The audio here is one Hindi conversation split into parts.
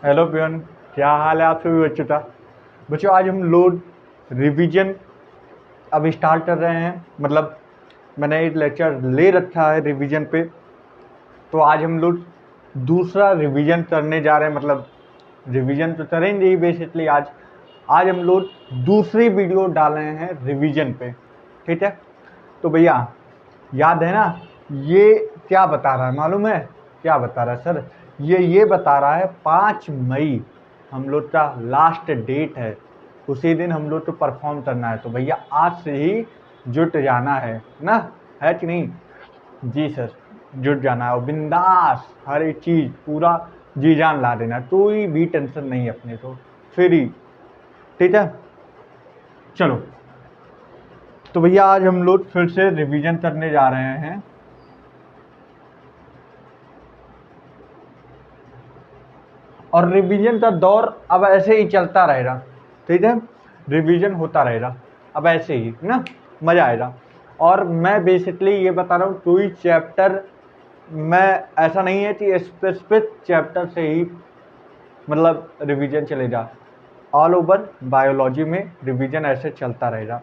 हेलो पियन, क्या हाल है आप सभी बच्चों का। बच्चों आज हम लोग रिवीजन अब स्टार्ट कर रहे हैं। मतलब मैंने एक लेक्चर ले रखा है रिवीजन पे, तो आज हम लोग दूसरा रिवीजन करने जा रहे हैं। मतलब रिवीजन तो करेंगे ही बेसिकली। आज हम लोग दूसरी वीडियो डाल रहे हैं रिवीजन पे, ठीक है। तो भैया याद है ना, ये क्या बता रहा है मालूम है? क्या बता रहा है सर? ये बता रहा है 5 मई हम लोग का लास्ट डेट है। उसी दिन हम लोग को परफॉर्म करना है। तो भैया आज से ही जुट जाना है ना, है कि नहीं? जी सर, जुट जाना है और बिंदास हर एक चीज पूरा जी जान ला देना, कोई भी टेंशन नहीं अपने को, फ्री। ठीक है, चलो। तो भैया आज हम लोग फिर से रिवीजन करने जा रहे हैं। और रिवीजन का दौर अब ऐसे ही चलता रहेगा, ठीक है। रिवीजन होता रहेगा अब ऐसे ही ना, मजा आएगा। और मैं बेसिकली ये बता रहा हूँ, कोई चैप्टर मैं ऐसा नहीं है कि स्पेसिफिक चैप्टर से ही मतलब रिवीजन चलेगा। ऑल ओवर बायोलॉजी में रिवीजन ऐसे चलता रहेगा,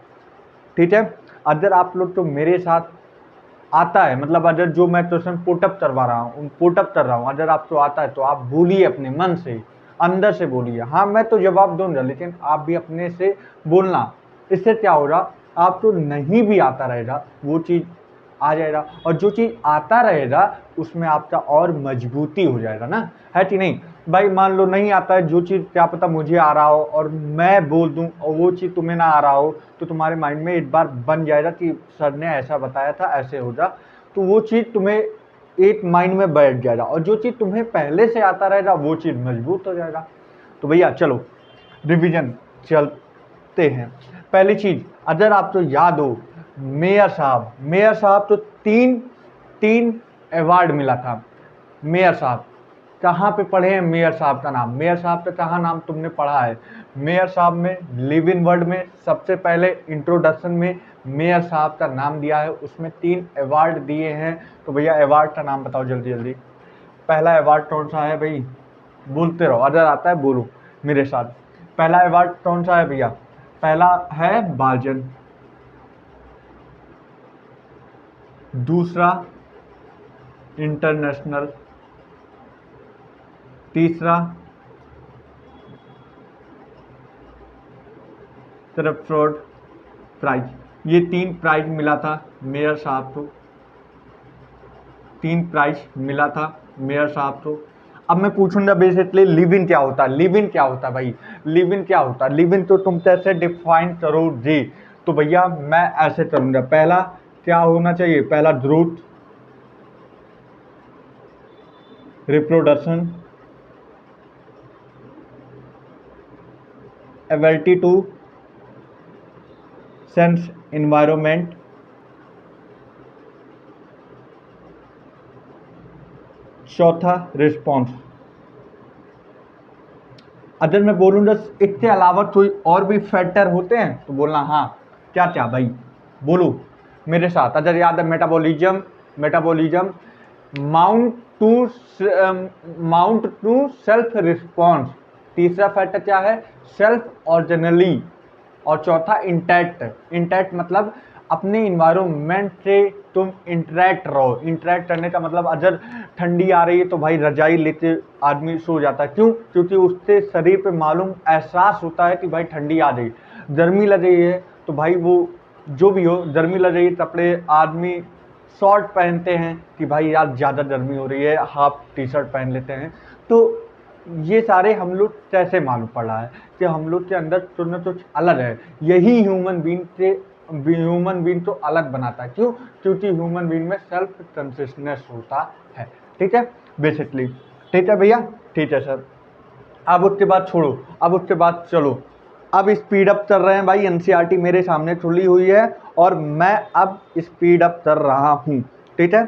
ठीक है। अगर आप लोग तो मेरे साथ आता है, मतलब अगर जो मैं क्वेश्चन पुटअप करवा रहा हूँ, पुटअप कर रहा हूँ, अगर आपको आता है तो आप बोलिए अपने मन से, अंदर से बोलिए। हाँ मैं तो जवाब दूंगा, लेकिन आप भी अपने से बोलना। इससे क्या होगा, आपको नहीं भी आता रहेगा वो चीज़ आ जाएगा, और जो चीज़ आता रहेगा उसमें आपका और मजबूती हो जाएगा ना, है कि नहीं? भाई मान लो नहीं आता है जो चीज़, क्या पता मुझे आ रहा हो और मैं बोल दूं और वो चीज़ तुम्हें ना आ रहा हो, तो तुम्हारे माइंड में एक बार बन जाएगा कि सर ने ऐसा बताया था, ऐसे होगा। तो वो चीज़ तुम्हें एक माइंड में बैठ जाएगा, और जो चीज़ तुम्हें पहले से आता रहेगा वो चीज़ मजबूत हो जाएगा। तो भैया चलो रिवीजन चलते हैं। पहली चीज़, अगर आप तो याद हो, मेयर साहब तो तीन तीन अवार्ड मिला था। मेयर साहब कहाँ पे पढ़े हैं? मेयर साहब का नाम, मेयर साहब का कहाँ नाम तुमने पढ़ा है? मेयर साहब में लिव इन वर्ड में सबसे पहले इंट्रोडक्शन में मेयर साहब का नाम दिया है, उसमें 3 अवार्ड दिए हैं। तो भैया अवार्ड का नाम बताओ जल्दी जल्दी। पहला अवार्ड कौन सा है भाई? बोलते रहो, अगर आता है बोलो मेरे साथ। पहला अवार्ड कौन सा है भैया? पहला है बार्जन, दूसरा इंटरनेशनल, तीसरा तरफरोड प्राइज। ये 3 प्राइज मिला था मेयर साहब को, 3 प्राइज मिला था मेयर साहब को। अब मैं पूछूंगा बेसिकली लिव इन क्या होता है? लिव इन क्या होता है भाई? लिव इन क्या होता है? लिव इन तो तुम कैसे डिफाइन करोगे? तो भैया मैं ऐसे करूंगा। पहला क्या होना चाहिए? पहला growth, reproduction, ability to sense environment, चौथा रिस्पॉन्स। अगर मैं बोलूँगा इसके अलावा कोई और भी फैक्टर होते हैं तो बोलना हाँ। क्या क्या भाई? बोलो मेरे साथ। अगर याद है, metabolism, metabolism, mount to mount to self response. तीसरा फैक्टर क्या है? Self orderly. और चौथा इंटैक्ट। इंटैक्ट मतलब अपने इन्वायरमेंट से तुम इंटरेक्ट रहो। इंटरेक्ट करने का मतलब अगर ठंडी आ रही है तो भाई रजाई लेते आदमी सो जाता है। क्यों? क्योंकि उससे शरीर पे मालूम एहसास होता है कि भाई ठंडी आ रही, गर्मी लग रही है, तो भाई वो जो भी हो, गर्मी लग रही है, कपड़े आदमी शॉर्ट पहनते हैं कि भाई यार ज़्यादा गर्मी हो रही है, हाफ टी शर्ट पहन लेते हैं। तो ये सारे हम लोग कैसे मालूम पड़ रहा है कि हम लोग के अंदर कुछ न कुछ अलग है। यही ह्यूमन बीइंग तो अलग बनाता है। क्यों? क्योंकि ह्यूमन बीइंग में सेल्फ कॉन्शियसनेस होता है, ठीक है, बेसिकली। ठीक है भैया, ठीक है सर। अब उसके बाद छोड़ो, अब उसके बाद चलो, अब स्पीड अप कर रहे हैं भाई। एनसीईआरटी मेरे सामने खुली हुई है और मैं अब स्पीड अप कर रहा हूँ, ठीक है।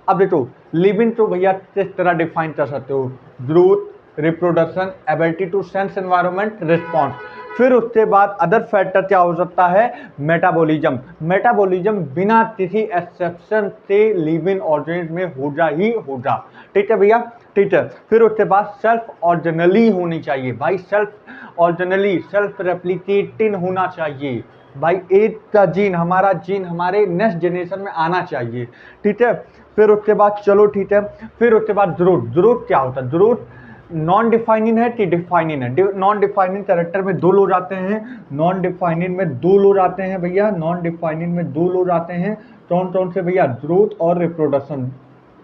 अब देखो, लिविंग तो भैया किस तरह डिफाइन कर सकते हो? Growth, reproduction, ability to sense environment, response. फिर उसके बाद अदर फैक्टर क्या हो सकता है, मेटाबॉलिज्म। मेटाबॉलिज्म बिना किसी एक्सेप्शन से लिव इन ऑर्गेनिज्म में होगा। ठीक है भैया, ठीक है। फिर उसके बाद सेल्फ ऑर्गेनली होनी चाहिए भाई, सेल्फ ऑर्गेनली, सेल्फ रेप्लिकेटिंग होना चाहिए भाई। एक का जीन हमारे नेक्स्ट जनरेशन में आना चाहिए। ठीक है। फिर उसके बाद चलो ठीक है, फिर उसके बाद जरूरत क्या होता है, जरूरत नॉन डिफाइनिंग है कि डिफाइनिंग है। नॉन डिफाइनिंग कैरेक्टर में दो लोग आते हैं, नॉन डिफाइनिंग में दो लोग आते हैं भैया, नॉन डिफाइनिंग में दो लोग आते हैं। कौन कौन से भैया, ग्रोथ और रिप्रोडक्शन,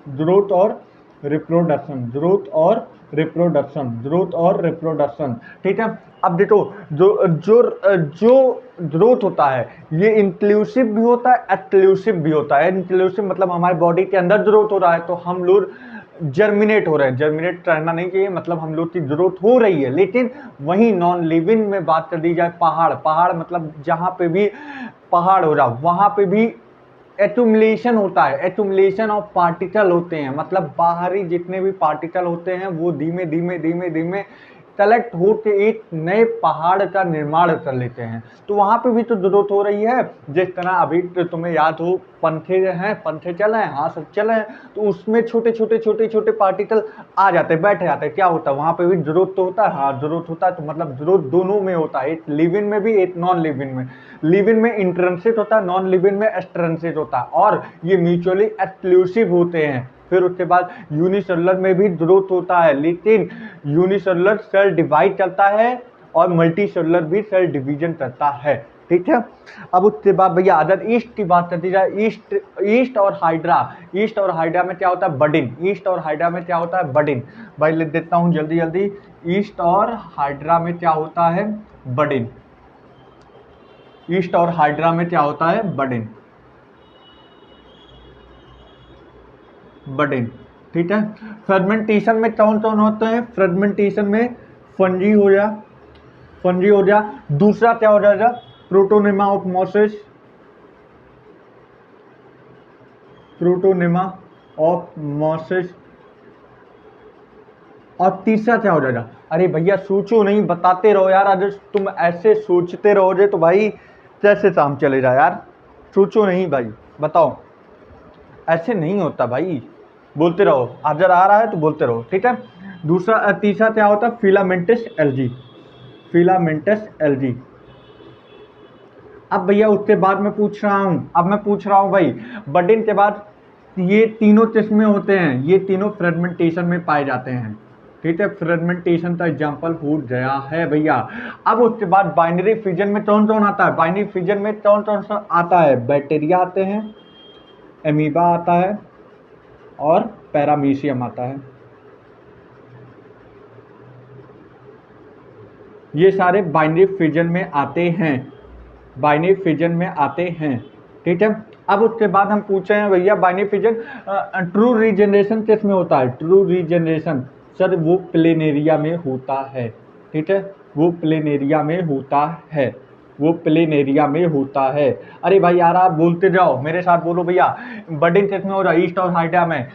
ग्रोथ और रिप्रोडक्शन, ग्रोथ और रिप्रोडक्शन, ग्रोथ और रिप्रोडक्शन। ठीक है। अब देखो जो जो जो ग्रोथ होता है ये इंक्लूसिव भी होता है, एक्सक्लूसिव भी होता है। इंक्लूसिव मतलब हमारे बॉडी के अंदर ग्रोथ हो रहा है तो हम लोग जर्मिनेट हो रहे हैं, जर्मिनेट करना नहीं चाहिए, मतलब हम लोग की ग्रोथ हो रही है। लेकिन वहीं नॉन लिविंग में बात कर दी जाए, पहाड़ मतलब जहां पे भी पहाड़ हो रहा वहां पे भी एक्यूमुलेशन होता है, एक्यूमुलेशन ऑफ पार्टिकल होते हैं, मतलब बाहरी जितने भी पार्टिकल होते हैं वो धीमे धीमे धीमे धीमे कलेक्ट होकर एक नए पहाड़ का निर्माण कर लेते हैं। तो वहां पे भी तो ग्रोथ हो रही है। जिस तरह अभी तो तुम्हें याद हो पंखे हैं, पंखे चल रहे हैं, हाँ सब चल रहे हैं, तो उसमें छोटे छोटे छोटे छोटे पार्टिकल आ जाते हैं, बैठ जाते हैं। क्या होता है वहां पे भी ग्रोथ तो होता है, हाँ ग्रोथ होता है। तो मतलब ग्रोथ दोनों में होता है, एक लिव इन में भी, एक नॉन लिव इन में। लिव इन में इंट्रिंसिक होता है, नॉन लिव इन में एक्सट्रिंसिक होता है, और ये म्यूचुअली एक्सक्लूसिव होते हैं। फिर उसके बाद यूनिसेलुलर में भी ग्रोथ होता है, लेकिन यूनिसेलुलर सेल डिवाइड करता है और मल्टी सेलुलर भी सेल डिवीजन करता है। ठीक है। अब उसके बाद भैया अदर ईस्ट की बात करती जाए, ईस्ट और हाइड्रा, ईस्ट और हाइड्रा में क्या होता है, बडिन, ईस्ट और हाइड्रा में क्या होता है, बडिन। भाई लिख देता हूं जल्दी जल्दी, ईस्ट और हाइड्रा में क्या होता है, बडिन। ईस्ट और हाइड्रा में क्या होता है, बडिन, बडिन। ठीक है। फ्रेगमेंटेशन में कौन कौन होते हैं, फ्रेगमेंटेशन में फंजी हो जा, फंजी हो जा। दूसरा क्या हो जाएगा, protonema of mosses, protonema of mosses. और तीसरा क्या हो जाएगा, अरे भैया सोचो नहीं, बताते रहो यार, अगर तुम ऐसे सोचते रहोगे तो भाई कैसे काम चलेगा यार, सोचो नहीं भाई, बताओ, ऐसे नहीं होता भाई, बोलते रहो, अगर आ रहा है तो बोलते रहो। ठीक है। दूसरा तीसरा क्या होता है, फिलामेंटस एल्गी, फिलामेंटस एल्गी। अब भैया उसके बाद मैं पूछ रहा हूं भाई, बडिन के बाद ये तीनों किस्में होते हैं, ये तीनों फ्रेगमेंटेशन में पाए जाते हैं। ठीक है। फ्रेगमेंटेशन का एग्जांपल हो गया है भैया। अब उसके बाद बाइनरी फ्यूजन में कौन कौन आता है, बाइनरी फ्यूजन में कौन कौन सा आता है, बैक्टीरिया आते हैं, एमीबा आता है और पैरामीशियम आता है। ये सारे बाइनरी फ्यूजन में आते हैं, बाइनरी फ्यूजन में आते हैं। ठीक है। अब उसके बाद हम पूछे हैं भैया बाइनरी फ्यूजन ट्रू रीजनरेशन किस में होता है, ट्रू रीजनरेशन सर वो प्लेनेरिया में होता है। ठीक है। वो प्लेनेरिया में होता है, वो प्लेनेरिया में होता है। अरे भाई यार आप बोलते जाओ, मेरे साथ बोलो भैया, बडिंग किस में हो रहा है, ईस्ट और हाइड्रा में।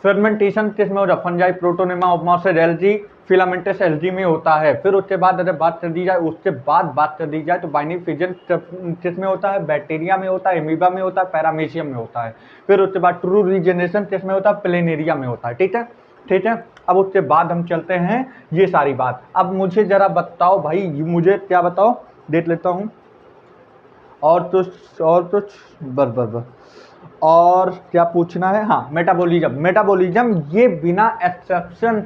फर्मेंटेशन किस में हो रहा है, fungi, protonema of mosses algae, filamentous algae में होता है। फिर उसके बाद अगर बात कर दी जाए तो बाइनरी फ्यूजन किस में होता है, बैक्टीरिया में होता है, एमीबा में होता है, पैरामीशियम में होता है। फिर उसके बाद ट्रू रीजनरेशन किस में होता है, प्लेनेरिया में होता है। ठीक है, ठीक है। अब उसके बाद हम चलते हैं ये सारी बात। अब मुझे जरा बताओ भाई, मुझे क्या बताओ, देख लेता हूँ, और कुछ बस और क्या पूछना है, हाँ मेटाबॉलिज्म। मेटाबॉलिज्म ये बिना एक्सेप्शन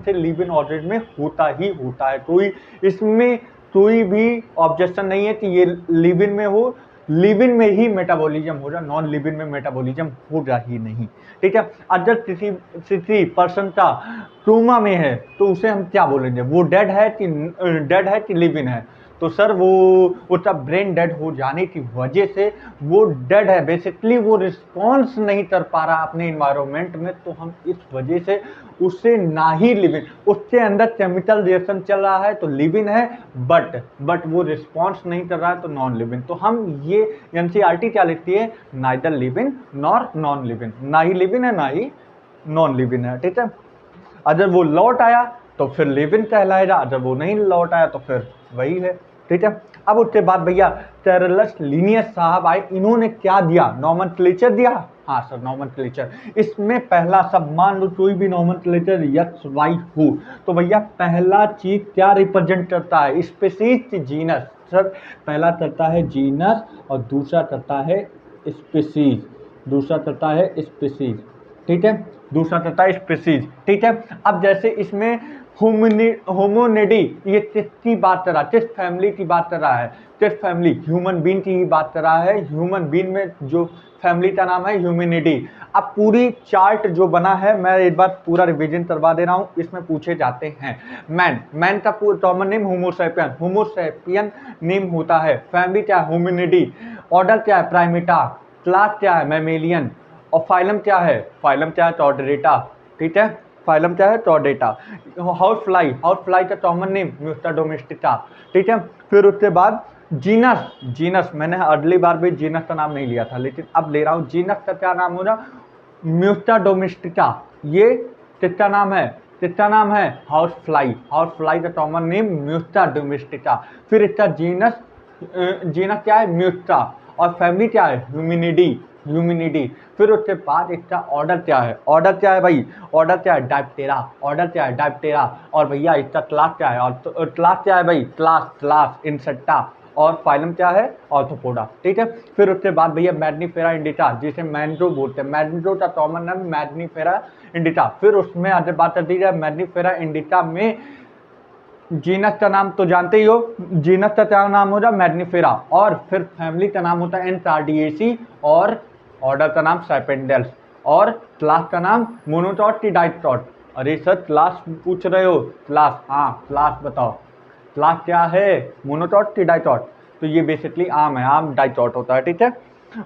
से लिव इन ऑर्गेनिज्म में होता ही होता है। कोई इसमें कोई भी ऑब्जेक्शन नहीं है कि ये लिव इन में हो, लिव इन में ही मेटाबॉलिज्म हो रहा, नॉन लिव इन में मेटाबॉलिज्म होगा ही नहीं। ठीक है। अगर किसी पर्सन का कोमा में है तो उसे हम क्या बोलेंगे, वो डेड है कि लिव इन है। तो सर वो उसका ब्रेन डेड हो जाने की वजह से वो डेड है, बेसिकली वो रिस्पॉन्स नहीं कर पा रहा अपने इन्वायरमेंट में, तो हम इस वजह से उससे ना ही लिव इन, उसके अंदर केमिकल रिएक्शन चल रहा है तो लिव इन है, बट वो रिस्पॉन्स नहीं कर रहा है तो नॉन लिव इन। तो हम ये एनसीईआरटी क्या लिखती है, neither live in nor non live in, ना ही लिव इन है ना ही नॉन लिव इन है। ठीक है। अगर वो लौट आया तो फिर लिव इन कहलाएगा, जब वो नहीं लौट आया तो फिर वही है। ठीक है, अब उसके बाद भैया टेरलस लीनियस साहब आए, इन्होंने क्या दिया, नॉमेनक्लेचर दिया। हाँ सर, नॉमेनक्लेचर। इसमें पहला सब मान लो कोई भी नॉमेनक्लेचर एक्स वाई हो, तो भैया पहला चीज क्या रिप्रेजेंट करता है, स्पीशीज जीनस। सर पहला करता है जीनस और दूसरा करता है स्पीशीज, दूसरा करता है स्पीशीज। ठीक है, दूसरा करता है स्पीशीज। ठीक है, अब जैसे इसमें होमोनिडी, ये किसकी बात कर रहा है, किस फैमिली की बात कर रहा है, किस फैमिली, ह्यूमन बीन की ही बात कर रहा है। ह्यूमन बीन में जो फैमिली का नाम है ह्यूमनिडी। अब पूरी चार्ट जो बना है मैं एक बार पूरा रिवीजन करवा दे रहा हूं, इसमें पूछे जाते हैं मैन, मैन का common name homo sapien, homo sapien name होता है, फैमिली क्या है होमिनिडी, ऑर्डर क्या है प्राइमेटा, क्लास क्या है मैमेलियन, और फाइलम क्या है, फाइलम क्या है चॉर्डेटा। ठीक है, फाइलम क्या है चॉर्डेटा। हाउस फ्लाई, हाउस फ्लाई का कॉमन नेम म्यूस्टा डोमेस्टिका। ठीक है, फिर उसके बाद जीनस, जीनस मैंने अगली बार भी जीनस का नाम नहीं लिया था लेकिन अब ले रहा हूं, जीनस का क्या नाम होगा, म्यूस्टा डोमेस्टिका। ये किसका नाम है, किसका नाम है हाउस फ्लाई, हाउस फ्लाई का कॉमन नेम म्यूस्टा डोमेस्टिका। फिर इसका जीनस, जीनस क्या है म्यूस्टा, और फैमिली क्या है ह्यूमिनिडी, ह्यूमिनिडी। फिर उसके बाद इसका ऑर्डर क्या है, ऑर्डर क्या है भाई, ऑर्डर क्या है डायप्टेरा, ऑर्डर क्या है डायप्टेरा। और भैया इसका क्लास क्या है, और क्लास क्या है भाई, क्लास, क्लास इंसेक्टा। और फाइलम क्या है ऑर्थोपोडा। ठीक है, फिर उसके बाद भैया मैग्नीफेरा इंडिका, जिसे मैंड्रो बोलते हैं, मैंड्रो का कॉमन नाम मैग्नीफेरा इंडिका। फिर उसमें आगे बात कर दी जाए मैग्नीफेरा इंडिका में जीनस का नाम तो जानते ही हो, जीनस का क्या नाम होगा मैग्नीफेरा, और फिर फैमिली का नाम होता है एनकार्डिएसी, और ऑर्डर का नाम सैपेंडेल्स, और क्लास का नाम मोनोटॉट की डाइटॉट। अरे सर क्लास पूछ रहे हो, क्लास, हाँ क्लास बताओ, क्लास क्या है मोनोटॉट की डाइटॉट। तो ये बेसिकली आम है, आम डाइटॉट होता है। ठीक है,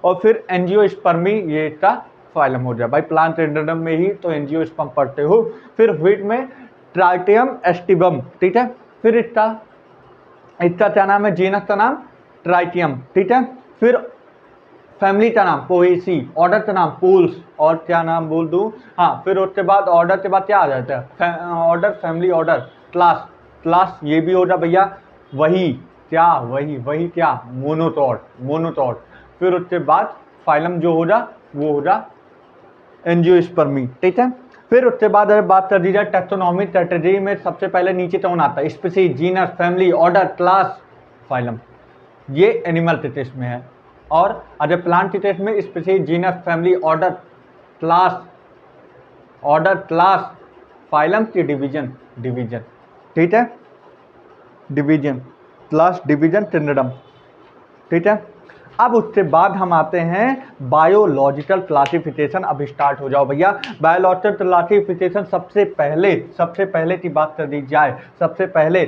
और फिर एंजियोस्पर्मी, ये इसका फाइलम हो जाए भाई, प्लांट किंगडम में ही तो एंजियोस्पर्म पढ़ते हो। फिर व्हीट में ट्राइटियम एस्टिबम। ठीक है, फिर इसका, इसका क्या नाम है, जीनस का नाम ट्राइटियम। ठीक है, फिर फैमिली का नाम पोएसी, ऑर्डर का नाम पोल्स, और क्या नाम बोल दूं, हाँ फिर उसके बाद ऑर्डर के बाद क्या आ जाता है, order family order class, class ये भी होगा भैया वही क्या, वही क्या मोनोटॉट, मोनोटॉट। फिर उसके बाद फाइलम जो होगा वो होगा एंजियोस्पर्मी। ठीक है, फिर उसके बाद अगर बात कर दी जाए टैक्सोनॉमी कैटेगरी में सबसे पहले नीचे कौन आता है, species, genus, family, order, class, phylum, ये एनिमल के टेस्ट में है। और अगर प्लांट के टेस्ट में species, genus, family, order, class, order, class, phylum की डिवीजन, डिवीजन। ठीक है, डिवीजन, क्लास, डिवीजन, किंगडम। ठीक है, अब उसके बाद हम आते हैं बायोलॉजिकल क्लासिफिकेशन। अब स्टार्ट हो जाओ भैया, बायोलॉजिकल क्लासिफिकेशन सबसे पहले की बात कर दी जाए, सबसे पहले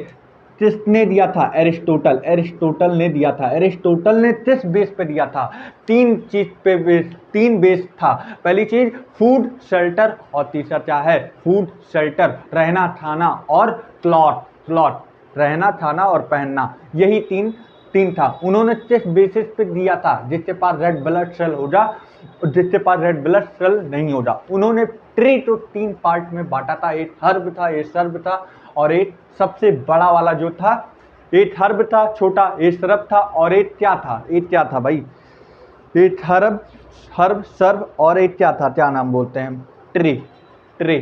किसने दिया था, एरिस्टोटल, एरिस्टोटल ने दिया था। एरिस्टोटल ने किस बेस पे दिया था, तीन चीज पे बेस, तीन बेस था। पहली चीज फूड शेल्टर, और तीसरा क्या है फूड शेल्टर, रहना खाना, और क्लॉथ, क्लॉथ रहना खाना और पहनना, यही तीन तीन था। उन्होंने किस बेसिस पे दिया था, जिसके पास रेड ब्लड सेल होगा और जिसके पास रेड ब्लड सेल नहीं होगा। उन्होंने ट्री को तीन पार्ट में बांटा था, एक हर्ब था, एक सर्ब था, और एक सबसे बड़ा वाला जो था, एक हर्ब था छोटा, एक सर्ब था, और एक क्या था, एक क्या था भाई, एक हर्ब, हर्ब सर्ब, और एक क्या था, क्या नाम बोलते हैं, ट्री, ट्री।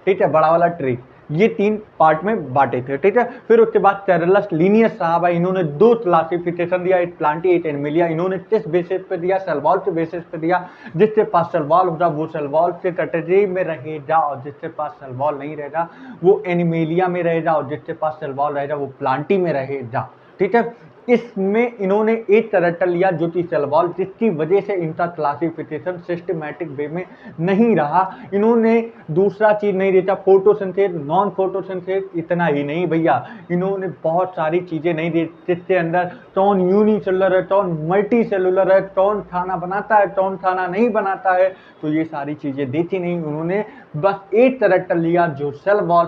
ठीक है, बड़ा वाला ट्री, ये तीन पार्ट में बांटे थे। ठीक है, फिर उसके बाद टेरलस लीनियस साहब है, इन्होंने दो क्लासिफिकेशन दिया, एक प्लांटी एक एनिमलिया। इन्होंने किस बेसिस पे दिया, सेल वॉल के बेसिस पे दिया, जिसके पास सेल वॉल होगा वो सेल वॉल के कैटेगरी में रहेगा, और जिसके पास सेल वॉल नहीं रहेगा वो एनिमेलिया में रहेगा, और जिसके पास सेल वॉल रहेगा वो प्लांटी में रहेगा। ठीक है, इसमें इन्होंने एक कैरेक्टर लिया जो कि सेल वॉल, जिसकी वजह से इनका क्लासिफिकेशन सिस्टमैटिक वे में नहीं रहा। इन्होंने दूसरा चीज नहीं देता, फोटोसिंथेसिस, नॉन फोटोसिंथेसिस, इतना ही नहीं भैया, इन्होंने बहुत सारी चीजें नहीं दी, जिसके अंदर कौन यूनिसेलुलर है, कौन मल्टी सेलुलर है, कौन खाना बनाता है, कौन खाना नहीं बनाता है, तो ये सारी चीजें देती नहीं। उन्होंने बस एक कैरेक्टर लिया जो सेल वॉल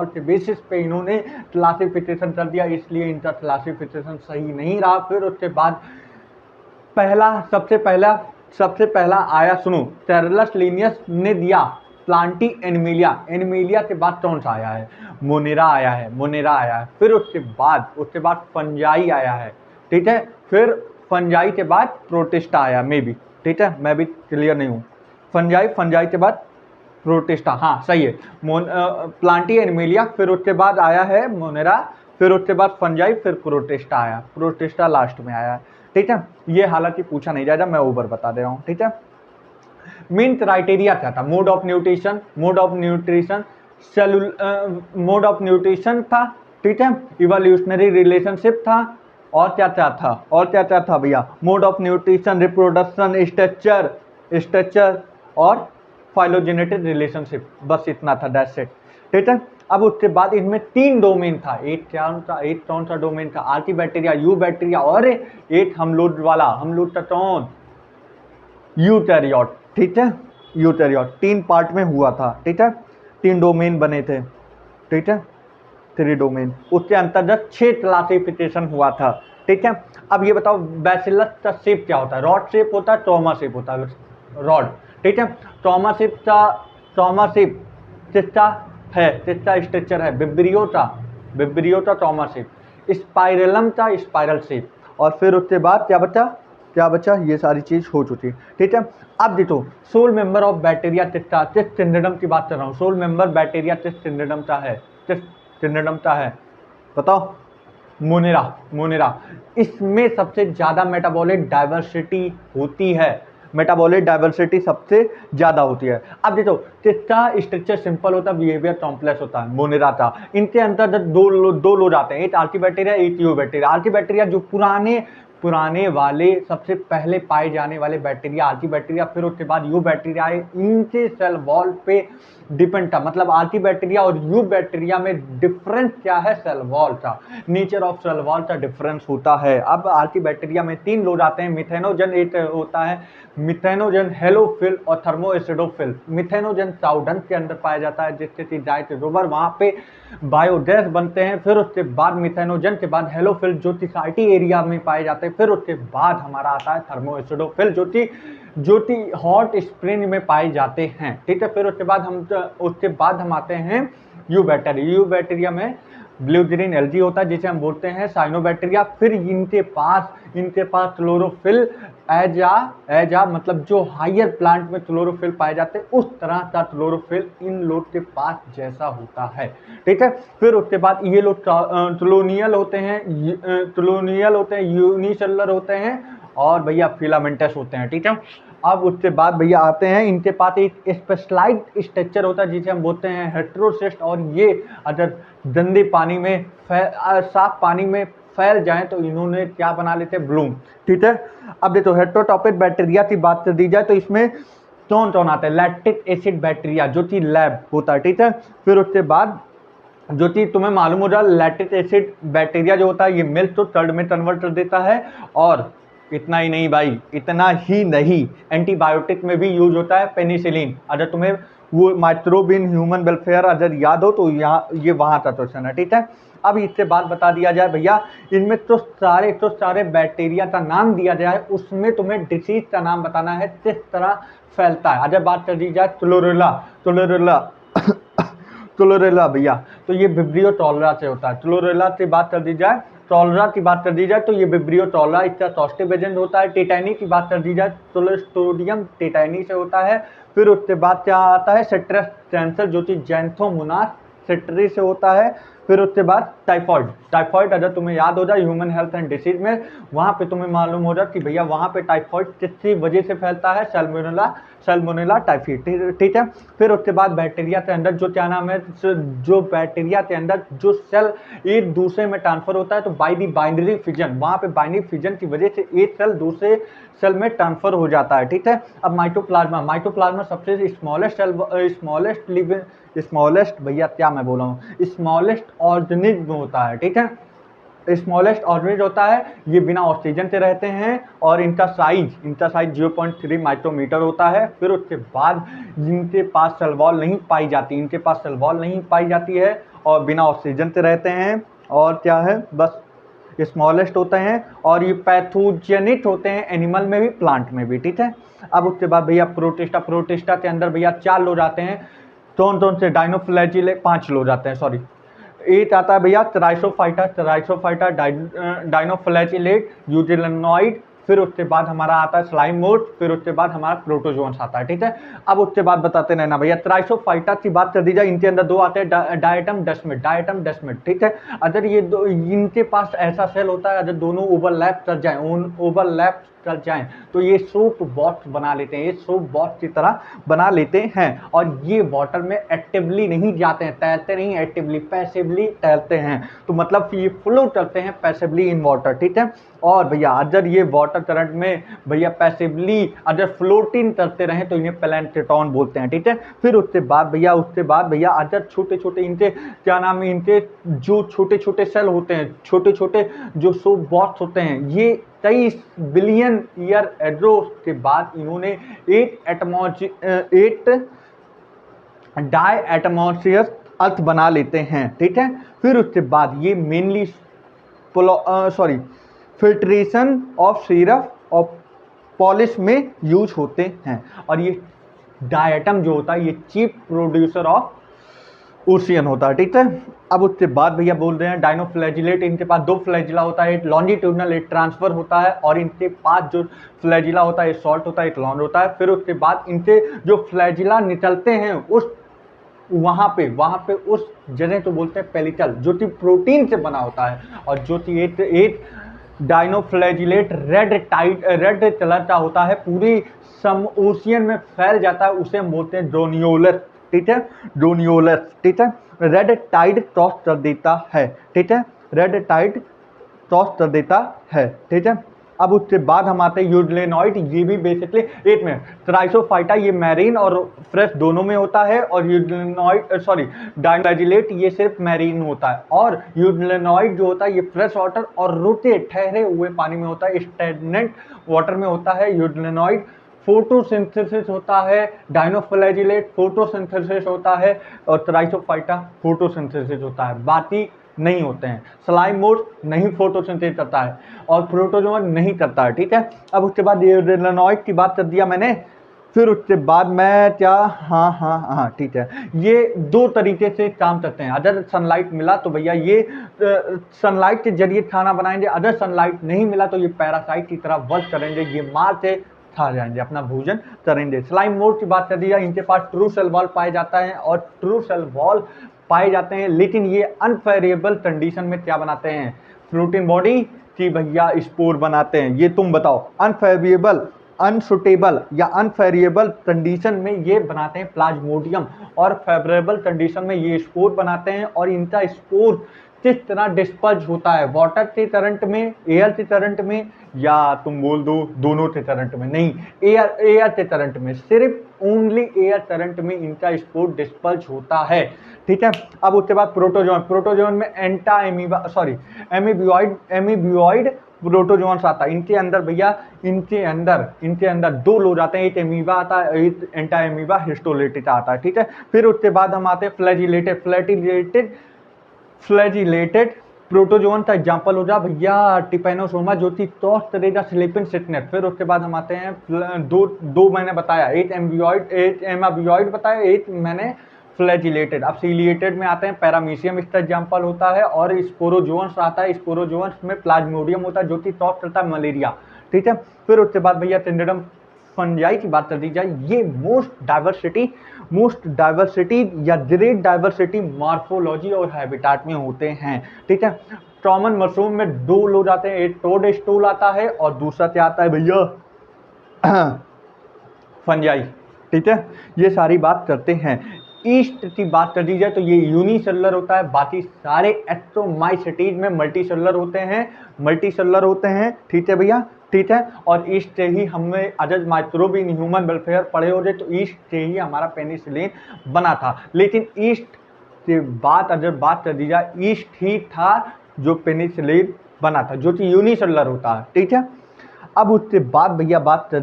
के बेसिस पे इन्होंने क्लासिफिकेशन कर दिया, इसलिए इनका क्लासिफिकेशन सही नहीं रहा। फिर उसके बाद सबसे पहला आया, सुनो, टेरलस लीनियस ने दिया प्लांटी एनिमिलिया, एनिमिलिया के बाद कौन सा आया है, मोनेरा आया है, मोनेरा आया है। फिर उसके बाद फंजाई आया है, ठीक है। फिर फंजाई के बाद प्रोटिस्टा आया मे बी, ठीक है, मैं भी क्लियर नहीं हूँ। फंजाई के बाद प्रोटिस्टा, हाँ सही है। प्लांटी एनिमिलिया, फिर उसके बाद आया है मोनेरा, फिर उसके बाद फंजाई, फिर प्रोटिस्टा आया, प्रोटिस्टा लास्ट में आया, ठीक है। ये हालांकि पूछा नहीं जाएगा, मैं ओवर बता दे रहा हूँ, ठीक है। मेन क्राइटेरिया क्या था, mode of nutrition, mode of nutrition था, ठीक है। इवोल्यूशनरी रिलेशनशिप था, और क्या था भैया, mode of nutrition, reproduction, structure और फाइलोजेनेटिक रिलेशनशिप, बस इतना था, दैट्स इट, ठीक है। अब उसके बाद इनमें 3 डोमेन था, एक कौन सा डोमेन था, आर्की बैक्टीरिया, यू बैक्टीरिया, और एक हमलोड का कौन, यूकैरियोट, ठीक है, यूकैरियोट 3 पार्ट में हुआ था, ठीक है। 3 डोमेन बने थे, ठीक है, 3 डोमेन, उसके अंतर्गत 6 क्लासिफिकेशन हुआ था, ठीक है। अब ये बताओ बैसिलस का शेप क्या होता है, रॉड शेप होता है, ट्रॉमा शेप होता है, रॉड, ठीक है। ट्रॉमा शेप किसका है, किसका स्ट्रक्चर है, विब्रियो का ट्रॉमा शेप, स्पाइरलम का स्पाइरल शेप, और फिर उसके बाद क्या बचा, ये सारी चीज हो चुकी, ठीक है। अब देखो सोल मेंबर ऑफ बैक्टीरिया किस सिंड्रोम की बात कर रहा हूँ, सोल मेंबर बैक्टीरिया किस सिंड्रोम का है, बताओ, मोनेरा। इसमें सबसे ज्यादा मेटाबॉलिक डाइवर्सिटी होती है, मेटाबॉलिक डाइवर्सिटी सबसे ज्यादा होती है। अब देखो किसका स्ट्रक्चर सिंपल होता है, बिहेवियर कॉम्प्लेक्स होता है, मोनेरा का। इनके अंदर दो लोग आते हैं, एक आर्की बैक्टीरिया, एक यू बैक्टीरिया। आर्की बैक्टीरिया जो पुराने वाले सबसे पहले पाए जाने वाले बैक्टीरिया, आर्की बैक्टीरिया, फिर उसके बाद यू बैक्टीरिया आए, इनके सेल वॉल पे डिपेंड था। मतलब आर्की बैक्टीरिया और यू बैक्टीरिया में डिफरेंस क्या है, सेल वॉल का, नेचर ऑफ सेल वॉल का डिफरेंस होता है। अब आर्की बैक्टीरिया में 3 लोड आते हैं, मिथेनोजन एक होता है, मिथेनोजन, हेलोफिल और थर्मोएसिडोफिल। मिथेनोजन साउडन के अंदर पाया जाता है, जिससे कि डाइटोजोबर वहां पे बायोगैस बनते हैं। फिर उसके बाद मिथेनोजन के बाद हेलोफिल जो कि साइटी एरिया में पाए जाते हैं। फिर उसके बाद हमारा आता है थर्मोएसिडोफिल जो कि हॉट स्प्रिंग में पाए जाते हैं, ठीक है। फिर उसके बाद हम आते हैं यू बैक्टीरिया में ब्लू ग्रीन एल्गी होता है, जिसे हम बोलते हैं साइनोबैक्टीरिया। फिर इनके पास क्लोरोफिल एज मतलब जो हायर प्लांट में क्लोरोफिल पाए जाते हैं, उस तरह का क्लोरोफिल इन लोग के पास जैसा होता है, ठीक है। फिर उसके बाद ये लोग क्लोनियल होते हैं, यूनिसेलुलर होते हैं, और भैया फिलामेंटस होते हैं, ठीक है। अब उसके बाद भैया आते हैं, इनके पास एक स्पेशलाइज्ड स्ट्रक्चर होता है, जिसे हम बोलते हैं हेटेरोसिस्ट। और ये अगर गंदे पानी में साफ पानी में फैल जाएं तो इन्होंने क्या बना लेते हैं, ब्लूम, ठीक है। अब देखो हेटेरोटॉपिक बैक्टीरिया की बात कर दी जाए तो इसमें कौन आता है, लैक्टिक एसिड बैक्टीरिया, जो कि लैब होता है, ठीक है। फिर उसके बाद जो कि तुम्हें मालूम हो जाए, लैक्टिक एसिड बैक्टीरिया जो होता है, ये मिल्क को कर्ड में कन्वर्ट कर देता है। और इतना ही नहीं, एंटीबायोटिक में भी यूज होता है पेनिसिलिन। अगर तुम्हें वो माइक्रोब इन ह्यूमन वेलफेयर अगर याद हो तो यहाँ ये वहाँ का क्वेश्चन है, ठीक है। अब इससे बात बता दिया जाए भैया, इनमें तो सारे बैक्टीरिया का नाम दिया जाए, उसमें तुम्हें डिसीज का नाम बताना है, किस तरह फैलता है। अगर बात कर दी जाए क्लोरेला भैया, तो ये विब्रियो टॉलरा से होता है। क्लोरेला की बात कर दी जाए तो ये विब्रियो टॉलरा, इसका सॉस्टिव एजेंट होता है। टेटाइनी की बात कर दी जाए तो क्लोस्ट्रिडियम टेटाइनी से होता है। फिर उसके बाद क्या आता है, सिट्रस कैंसर, जो कि जैंथोमोनास सिट्री से होता है। फिर उसके बाद टाइफॉइड अगर तुम्हें याद हो जाए ह्यूमन हेल्थ एंड डिसीज में, वहां पे तुम्हें मालूम हो जाए कि भैया वहां पे टाइफॉइड किसकी वजह से फैलता है, सैल्मोनेला टाइफी, ठीक है। फिर उसके बाद बैक्टीरिया के अंदर जो क्या नाम है, जो बैक्टीरिया के अंदर जो सेल एक दूसरे में ट्रांसफर होता है, तो बाय दी बाइनरी फिजन, वहां पे बाइनरी फिजन की वजह से एक सेल दूसरे सेल में ट्रांसफर हो जाता है, ठीक है। अब माइटोप्लाज्मा सबसे स्मॉलेस्ट भैया क्या मैं बोला हूँ, स्मॉलेस्ट ऑर्गेनिज्म होता है, ठीक है। स्मॉलेस्ट ऑर्गेनिज्म होता है, ये बिना ऑक्सीजन के रहते हैं, और इनका साइज 0.3 माइक्रोमीटर होता है। फिर उसके बाद इनके पास सेल वॉल नहीं पाई जाती है, और बिना ऑक्सीजन के रहते हैं। और क्या है, बस स्मॉलेस्ट होते हैं और ये पैथोजेनिक होते हैं एनिमल में भी प्लांट में भी, ठीक है। अब उसके बाद भैया प्रोटिस्टा के अंदर भैया 4 लोग आते हैं, कौन से डायनोफ्लैजिलेट 5 लोग आते हैं, सॉरी 8 आता है भैया ट्राइसोफाइटा डायनोफ्लैजिलेट यूजिलेनॉइड, फिर उसके बाद हमारा आता है स्लाइमोट, फिर उसके बाद हमारा प्रोटोजोन्स आता है, ठीक है। अब उसके बाद बताते रहना भैया। ट्राइसोफाइटा की बात कर दी जाए, इनके अंदर 2 आते हैं डायटम डेस्मिड, ठीक है। अगर ये दो इनके पास ऐसा सेल होता है, अगर दोनों ओवरलैप कर जाएं तो ये सोप बॉक्स बना लेते हैं, ये सोप बॉक्स की तरह बना लेते हैं और ये वाटर में एक्टिवली नहीं जाते हैं, तैरते नहीं, एक्टिवली पैसिवली तैरते हैं, तो मतलब ये फ्लो करते हैं पैसिवली इन वाटर, ठीक है। और भैया अगर ये वाटर करंट में भैया पैसिवली अगर फ्लोटिंग करते रहे तो इन्हें प्लैंकटन बोलते हैं, ठीक है। फिर उसके बाद भैया अगर छोटे छोटे इनके क्या नाम है, इनके जो छोटे छोटे सेल होते हैं, छोटे छोटे जो सोप बॉक्स होते हैं, ये कई बिलियन ईयर एगो के बाद इन्होंने एक डायटमॉस्फियर अर्थ बना लेते हैं, ठीक है। फिर उसके बाद ये मेनली फिल्ट्रेशन ऑफ सिरप और पॉलिश में यूज होते हैं और ये डायटम जो होता है ये चीप प्रोड्यूसर ऑफ ओशियन होता है, ठीक है। अब उसके बाद भैया बोल रहे हैं डायनोफ्लैजिलेट, इनके पास 2 फ्लैजिला होता है, एक लॉन्जिट्यूडनल एक ट्रांसफर होता है और इनके पास जो फ्लैजिला होता है एक शॉर्ट होता है एक लॉन्ग होता है। फिर उसके बाद इनके जो फ्लैजिला निकलते हैं उस वहाँ पे उस जगह तो बोलते हैं पेलिकल, जो कि प्रोटीन से बना होता है और जो कि एक डायनोफ्लैजिलेट रेड कलर का होता है, पूरी सम ओशियन में फैल जाता है, उसे हम बोलते हैं ड्रोनियोलस, ठीक है, ड्रोनियोलस, ठीक है। रेड टाइड क्रॉस कर देता है, ठीक है, रेड टाइड क्रॉस कर देता है, ठीक है। अब उसके बाद हम आते हैं यूडलेनॉइड, ये भी बेसिकली एक में ट्राइसोफाइटा ये मैरीन और फ्रेश दोनों में होता है और डायनोफ्लैजिलेट ये सिर्फ मैरीन होता है और यूडलेनॉइड जो होता है ये फ्रेश वाटर और रुके ठहरे हुए पानी में होता है, स्टैग्नेंट वाटर में होता है यूडलेनॉइड। फोटोसिंथेसिस होता है, डायनोफ्लैजिलेट फोटोसिंथेसिस होता है और ट्राइसोफाइटा फोटोसिंथेसिस होता है, बाकी नहीं होते हैं। स्लाइमोट नहीं फोटोसिंथेसिस करता है और प्रोटोजोन नहीं करता है, ठीक है। अब उसके बाद यूरेनॉइड की बात कर दिया मैंने, फिर उसके बाद मैं क्या हाँ ठीक है, ये 2 तरीके से काम करते हैं। अगर सनलाइट मिला तो भैया ये सनलाइट के जरिए खाना बनाएंगे, अगर सनलाइट नहीं मिला तो ये पैरासाइट की तरह वर्क करेंगे, ये मार से खा जाएंगे, अपना भोजन करेंगे। स्लाइम मोड की बात कर दी जाए, इनके पास ट्रू सेल वॉल पाए जाता है और ट्रू सेल वॉल पाए जाते हैं, लेकिन ये अनफेवरेबल कंडीशन में क्या बनाते हैं, प्रोटीन बॉडी की भैया स्पोर बनाते हैं। ये तुम बताओ, अनफेवरेबल, अनसुटेबल या अनफेवरेबल कंडीशन में ये बनाते हैं प्लाज्मोडियम और फेवरेबल कंडीशन में ये स्पोर बनाते हैं और इनका स्पोर किस तरह डिस्पर्ज होता है, वाटर के करंट में, एयर के करंट में, या तुम बोल दो दोनों के करंट में, नहीं एयर के करंट में, सिर्फ ओनली एयर करंट में इनका स्पोर डिस्पर्ज होता है, ठीक है। अब उसके बाद प्रोटोजोन में एमीबियोइड प्रोटोजोन्स आता है, इनके अंदर भैया इनके अंदर 2 लोग आते हैं, एक एमीबा आता है, एक एंटा एमीबा हिस्टोलिटिका आता है, ठीक है। फिर उसके बाद हम आते हैं फ्लैजिलेटेड प्रोटोजोन का एग्जाम्पल हो जा भैया टिपैनोसोमा, जो कि टॉस करेगा स्लीपिंग सिकनेस। फिर उसके बाद हम आते हैं दो मैंने बताया, एक एमाबियोइड बताया, एक मैंने फ्लैजिलेटेड। अब सीलिएटेड में आते हैं पैरामीशियम, इसका एग्जाम्पल होता है, और स्पोरोजोन्स आता है, स्पोरोजोन्स में प्लाज्मोडियम होता है जो कि टॉस करता है मलेरिया, ठीक है। फिर उसके बाद भैया टेंडरम फंजाई की बात कर दी जाए, ये मोस्ट डाइवर्सिटी या ग्रेट डाइवर्सिटी मॉर्फोलॉजी और हैबिटाट में होते हैं, ठीक है। कॉमन मशरूम में 2 लोग आते हैं, एक टोड स्टूल आता है और दूसरा क्या आता है भैया फंजाई, ठीक है। ये सारी बात करते हैं। ईस्ट की बात कर दी जाए तो ये यूनिसेलुलर होता है, बाकी सारे एक्टोमाइसिटीज में मल्टीसेलुलर होते हैं, ठीक है भैया, ठीक है। और ईस्ट से ही हमें अजज माइक्रोब इन ह्यूमन वेलफेयर पढ़े होंगे, तो ईस्ट से ही हमारा पेनिसिलिन बना था, लेकिन ईस्ट के बाद अगर बात कर दी जाए, ईस्ट ही था जो पेनिसिलिन बना था, जो कि यूनिसेलुलर होता है, ठीक है। अब उसके बाद भैया बात कर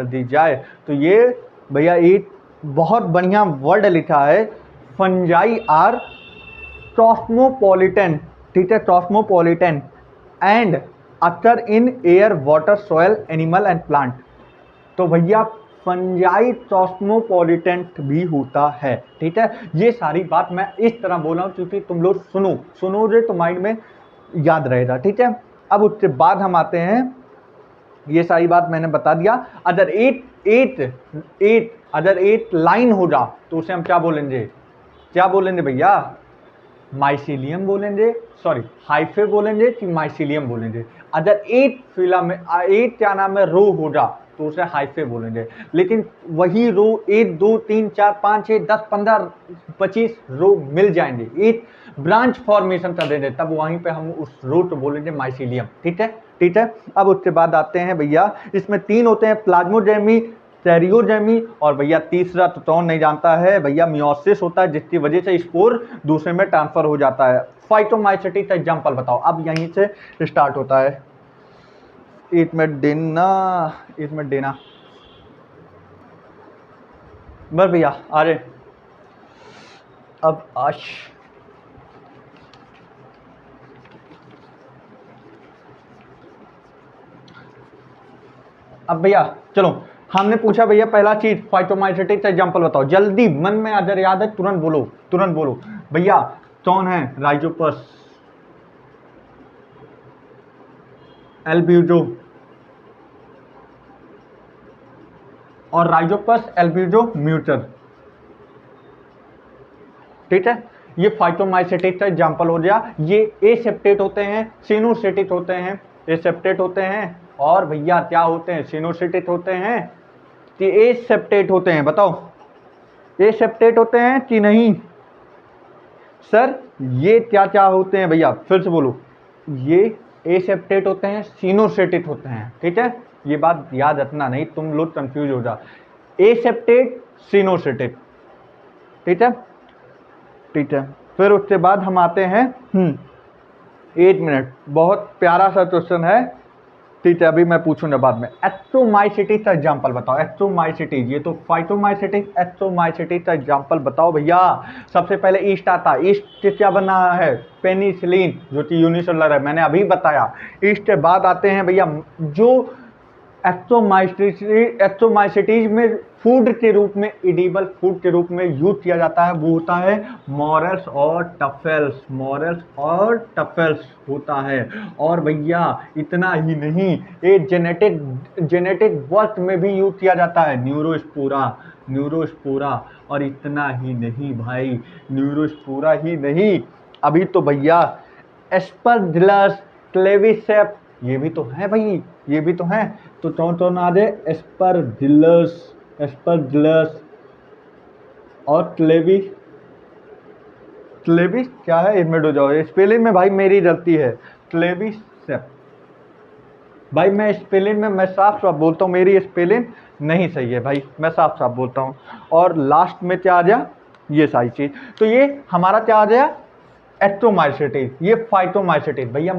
दी जाए तो ये भैया एक बहुत बढ़िया वर्ड लिखा है, फंजाई आर कॉस्मोपॉलिटन ठीक है, कॉस्मोपॉलिटन एंड अक्सर in air, water, soil, animal and plant. तो भैया फंजाई कॉस्मोपॉलिटन भी होता है। ठीक है, ये सारी बात मैं इस तरह बोल रहा हूँ क्योंकि तुम लोग सुनोगे तो माइंड में याद रहेगा। ठीक है, अब उसके बाद हम आते हैं, ये सारी बात मैंने बता दिया। अगर एट लाइन हो जा तो उसे हम क्या बोलेंगे, क्या बोलेंगे भैया, माइसीलियम बोलेंगे, सॉरी हाइफे बोलेंगे कि माइसीलियम बोलेंगे। अगर एट क्या नाम है रो हो जा तो उसे हाइफे बोलेंगे। लेकिन वही रो 1 2 3 4 5 6 10 15 25 रो मिल जाएंगे, एक ब्रांच फॉर्मेशन कर देंगे, तब वहीं पे हम उस रो को बोलेंगे माइसीलियम। ठीक है, ठीक है। अब उसके बाद आते हैं भैया, इसमें 3 होते हैं, प्लाज्मोडेमी, टेरियोजेमी और भैया तीसरा तो कौन नहीं जानता है भैया, मियोसिस होता है, जिसकी वजह से स्पोर दूसरे में ट्रांसफर हो जाता है। फाइटोमाइसेटिस का एग्जांपल बताओ। अब यहीं से स्टार्ट होता है, इसमें देना बस भैया अरे अब आश अब भैया चलो, हमने पूछा भैया पहला चीज फाइटोमाइसेटिस का एग्जांपल बताओ, जल्दी मन में अगर याद है तुरंत बोलो, तुरंत बोलो भैया। कौन है, राइजोपस, एल्ब्यूजो और राइजोपस एल्ब्यूजो म्यूटर। ठीक है, ये फाइटोमाइसेटिस का एग्जांपल हो गया। ये एसेप्टेट होते हैं, सिनोसेटिक होते हैं, एसेप्टेट होते हैं और भैया क्या होते हैं, सिनोसेटिक होते हैं कि एसेप्टेट होते हैं, बताओ एसेप्टेट होते हैं कि नहीं सर, ये क्या क्या होते हैं भैया, फिर से बोलो, ये एसेप्टेट होते हैं, सिनोसेटिक होते हैं। ठीक है, ये बात याद रखना, नहीं तुम लोग कंफ्यूज हो जा, एसेप्टेट सिनोसेटिक। ठीक है, ठीक है। फिर उसके बाद हम आते हैं 8 मिनट, बहुत प्यारा सा क्वेश्चन है। ठीक है, अभी मैं पूछूंगा बाद में। एक्सोमाइसिटिस का एग्जांपल बताओ, एक्सोमाइसिटिस, ये तो फाइटोमाइसिटिस, एक्सोमाइसिटिस का एग्जांपल बताओ भैया। सबसे पहले ईस्ट आता है, ईस्ट से क्या बना है, पेनिसिलिन, जो कि यूनिसेलुलर है, मैंने अभी बताया। ईस्ट के बाद आते हैं भैया जो एक्सोमाइसिटीज में फूड के रूप में, एडिबल फूड के रूप में यूज किया जाता है, वो होता है मॉरल्स और टफेल्स, मॉरल्स और टफेल्स होता है। और भैया इतना ही नहीं, ये जेनेटिक वर्क में भी यूज किया जाता है, न्यूरोस्पोरा, न्यूरोस्पोरा। और इतना ही नहीं भाई, न्यूरोस्पोरा ही नहीं, अभी तो भैया एस्परजिलस, क्लेविसेप्स, ये भी तो है भाई, ये भी तो है। तो कौन आ जाए, एस्परजिलस, एस्परजिलस और क्लेविस क्या है, एडमिट हो जाओ, स्पेलिंग में भाई मेरी गलती है, क्लेविसेप भाई, मैं स्पेलिंग में मैं साफ साफ बोलता हूँ, मेरी स्पेलिंग नहीं सही है भाई, मैं साफ साफ बोलता हूँ। और लास्ट में क्या आ गया, ये सारी चीज, तो ये हमारा क्या आ गया, एक्टोमाइसिटिस, ये फाइटोमाइसिटिस। भैया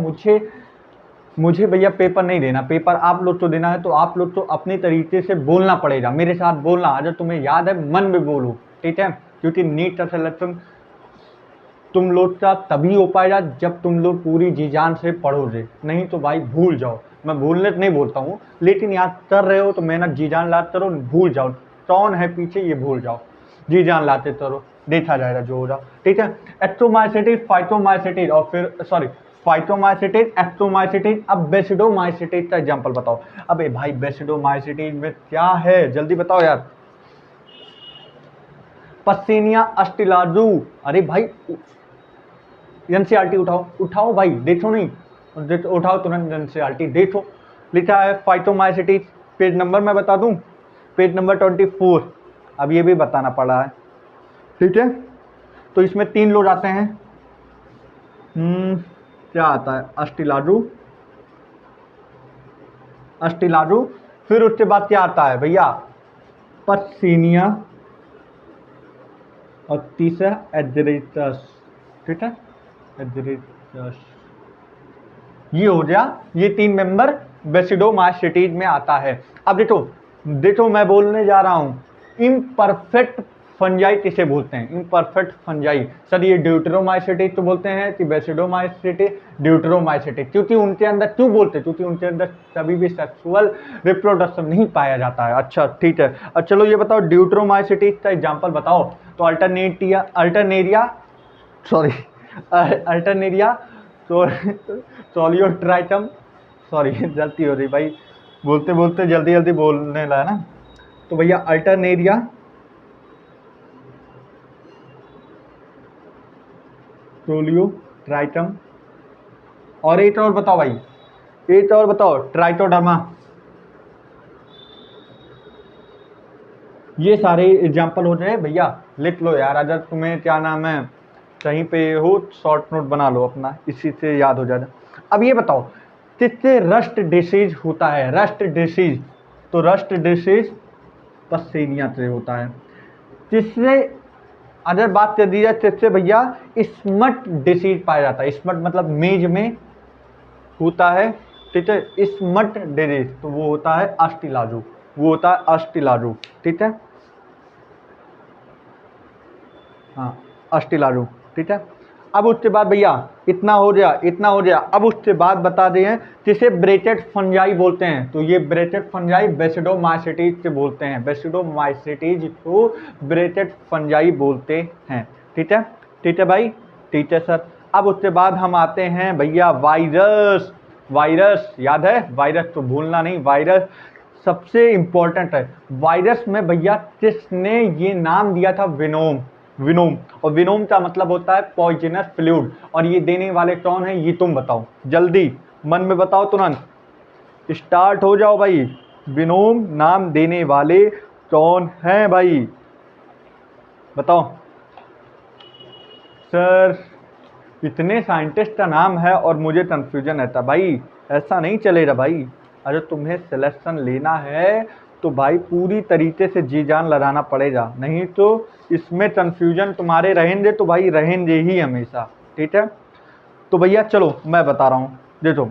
मुझे भैया पेपर नहीं देना, पेपर आप लोग को देना है, तो आप लोग को अपने तरीके से बोलना पड़ेगा, मेरे साथ बोलना, अगर तुम्हें याद है मन में बोलो। ठीक है, क्योंकि नीट का सिलेक्शन तुम लोग का तभी हो पाएगा जब तुम लोग पूरी जी जान से पढ़ोगे, नहीं तो भाई भूल जाओ। मैं भूलने नहीं बोलता हूँ, लेकिन याद कर रहे हो तो मेहनत जी जान लाते करो, भूल जाओ कौन है पीछे, ये भूल जाओ, जी जान लाते करो, देखा जाएगा जो होगा। ठीक है, एक्टोमाइसिटिस, फाइटोमाइसिटिस और फिर सॉरी फाइटोमाइसिटिस, एक्टोमाइसिटिस। अब बेसिडोमाइसिटिस का एग्जांपल बताओ। अबे भाई बेसिडोमाइसिटिस में क्या है, जल्दी बताओ यार। पसीनिया अस्टिलाजू, अरे भाई एनसीईआरटी उठाओ भाई, देखो नहीं, उठाओ तुरंत एनसीईआरटी देखो। लिखा है फाइटोमाइसिटिस, पेज नंबर मैं बता दूं, पेज नंबर 24, अब ये भी बताना पड़ा है। ठीक है, तो इसमें 3 लोग आते हैं, क्या आता है, अस्टिलाजू, फिर उसके बाद क्या आता है भैया, पसीनिया और तीसरा एड्रेटस। ठीक है, एड्रेटस, ये हो गया, ये 3 मेंबर बेसिडोमाइसिटिस में आता है। अब देखो मैं बोलने जा रहा हूं इम्परफेक्ट फंजाई किसे बोलते हैं? Imperfect fungi. सर ये ड्यूटेरोमाइसीटी तो बोलते हैं कि बेसिडोमाइसीटी, ड्यूटेरोमाइसीटी, क्योंकि उनके अंदर क्यों बोलते हैं? क्योंकि उनके अंदर कभी भी सेक्सुअल रिप्रोडक्शन नहीं पाया जाता है। अच्छा ठीक है। अब चलो ये बताओ ड्यूटेरोमाइसीटी का एग्जाम्पल बताओ। तो अल्टरनेरिया सॉरी अल्टरनेरिया सोलियोट्राइटम, सॉरी गलती हो रही भाई, बोलते बोलते जल्दी जल्दी बोलने लगा ना। तो भैया अल्टरनेरिया, सोलियोट्राइटम, और एक और बताओ भाई, एक और बताओ, ट्राइटोडर्मा। ये सारे एग्जाम्पल हो जाए भैया, लिख लो यार। अगर तुम्हें क्या नाम है कहीं पे हो शॉर्ट नोट बना लो अपना, इसी से याद हो जाएगा। अब ये बताओ किससे रस्ट डिसीज होता है? रस्ट डिसीज, तो रस्ट डिसीज पसेनिया से होता है। किससे अगर बात कर दी जाए किससे भैया? स्मट डिसीज पाया जाता है। स्मट मतलब मेज में होता है, ठीक है। स्मट डिजीज तो वो होता है अस्टिलाजू, वो होता है अस्टिलाजू, ठीक है। हाँ अस्टिलाजू, ठीक है। अब उसके बाद भैया इतना हो गया, इतना हो गया। अब उसके बाद बता दें जिसे ब्रेटेड फंजाई बोलते हैं। तो ये ब्रेटेड फंजाई बेसिडोमाइसीटीज से बोलते हैं, बेसिडोमाइसीटीज को ब्रेटेड फंजाई बोलते हैं, ठीक है। ठीक है भाई, ठीक है सर। अब उसके बाद हम आते हैं भैया वायरस। वायरस याद है? वायरस तो भूलना नहीं, वायरस सबसे इंपॉर्टेंट है। वायरस में भैया किसने ये नाम दिया था? विनोम। विनोम, और विनोम का मतलब होता है पॉइजनस फ्लूइड। और ये देने वाले कौन है? ये तुम बताओ जल्दी, मन में बताओ तुरंत, स्टार्ट हो जाओ भाई। विनोम नाम देने वाले कौन हैं भाई? बताओ सर। इतने साइंटिस्ट का नाम है और मुझे कंफ्यूजन रहता भाई, ऐसा नहीं चलेगा भाई। अगर तुम्हें सिलेक्शन लेना है तो भाई पूरी तरीके से जी जान लगाना पड़ेगा, नहीं तो इसमें कंफ्यूजन तुम्हारे रहेंगे तो भाई रहेंगे ही हमेशा, ठीक है। तो भैया चलो मैं बता रहा हूँ, देखो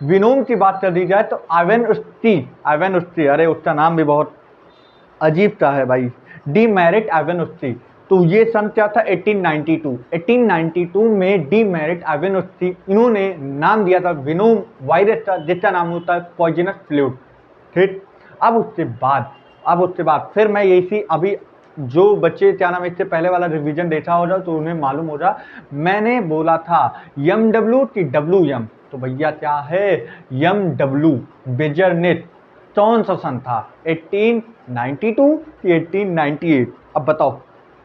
विनोम की बात कर दी जाए तो आवेन उस्टी, आवेन उस्टी, अरे उसका नाम भी बहुत अजीब सा है भाई, डीमेरिट एवेनुस्सी। तो ये सन क्या था? 1892। 1892 में डीमेरिट एवेनुस्सी इन्होंने नाम दिया था विनोम वायरस का, जिसका नाम होता है पॉइजनस फ्लूइड, ठीक। अब उसके बाद फिर मैं यही अभी जो बच्चे क्या नाम इससे पहले वाला रिवीजन देखा होगा तो उन्हें मालूम होगा, मैंने बोला था यम डब्ल्यू की डब्ल्यू यम। तो भैया क्या है? यम डब्ल्यू बेजरनेट कौन सा सन था? 1892 कि 1898? अब बताओ।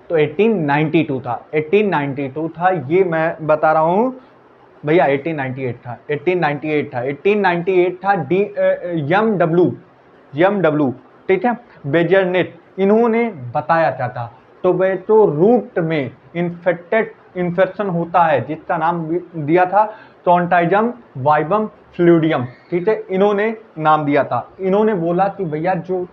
तो 1892 था, 1892 था, ये मैं बता रहा हूँ भैया। 1898 था, 1898 था, 1898 था। यम डब्ल्यू, ठीक है, बेजरनेट, इन्होंने बताया क्या था? टोबैको रूट में इन्फेक्शन होता है, जिसका नाम दिया था टोंटाइजम वाइबम फ्लूडियम, ठीक है, इन्होंने नाम दिया था। इन्होंने बोला कि भैया जो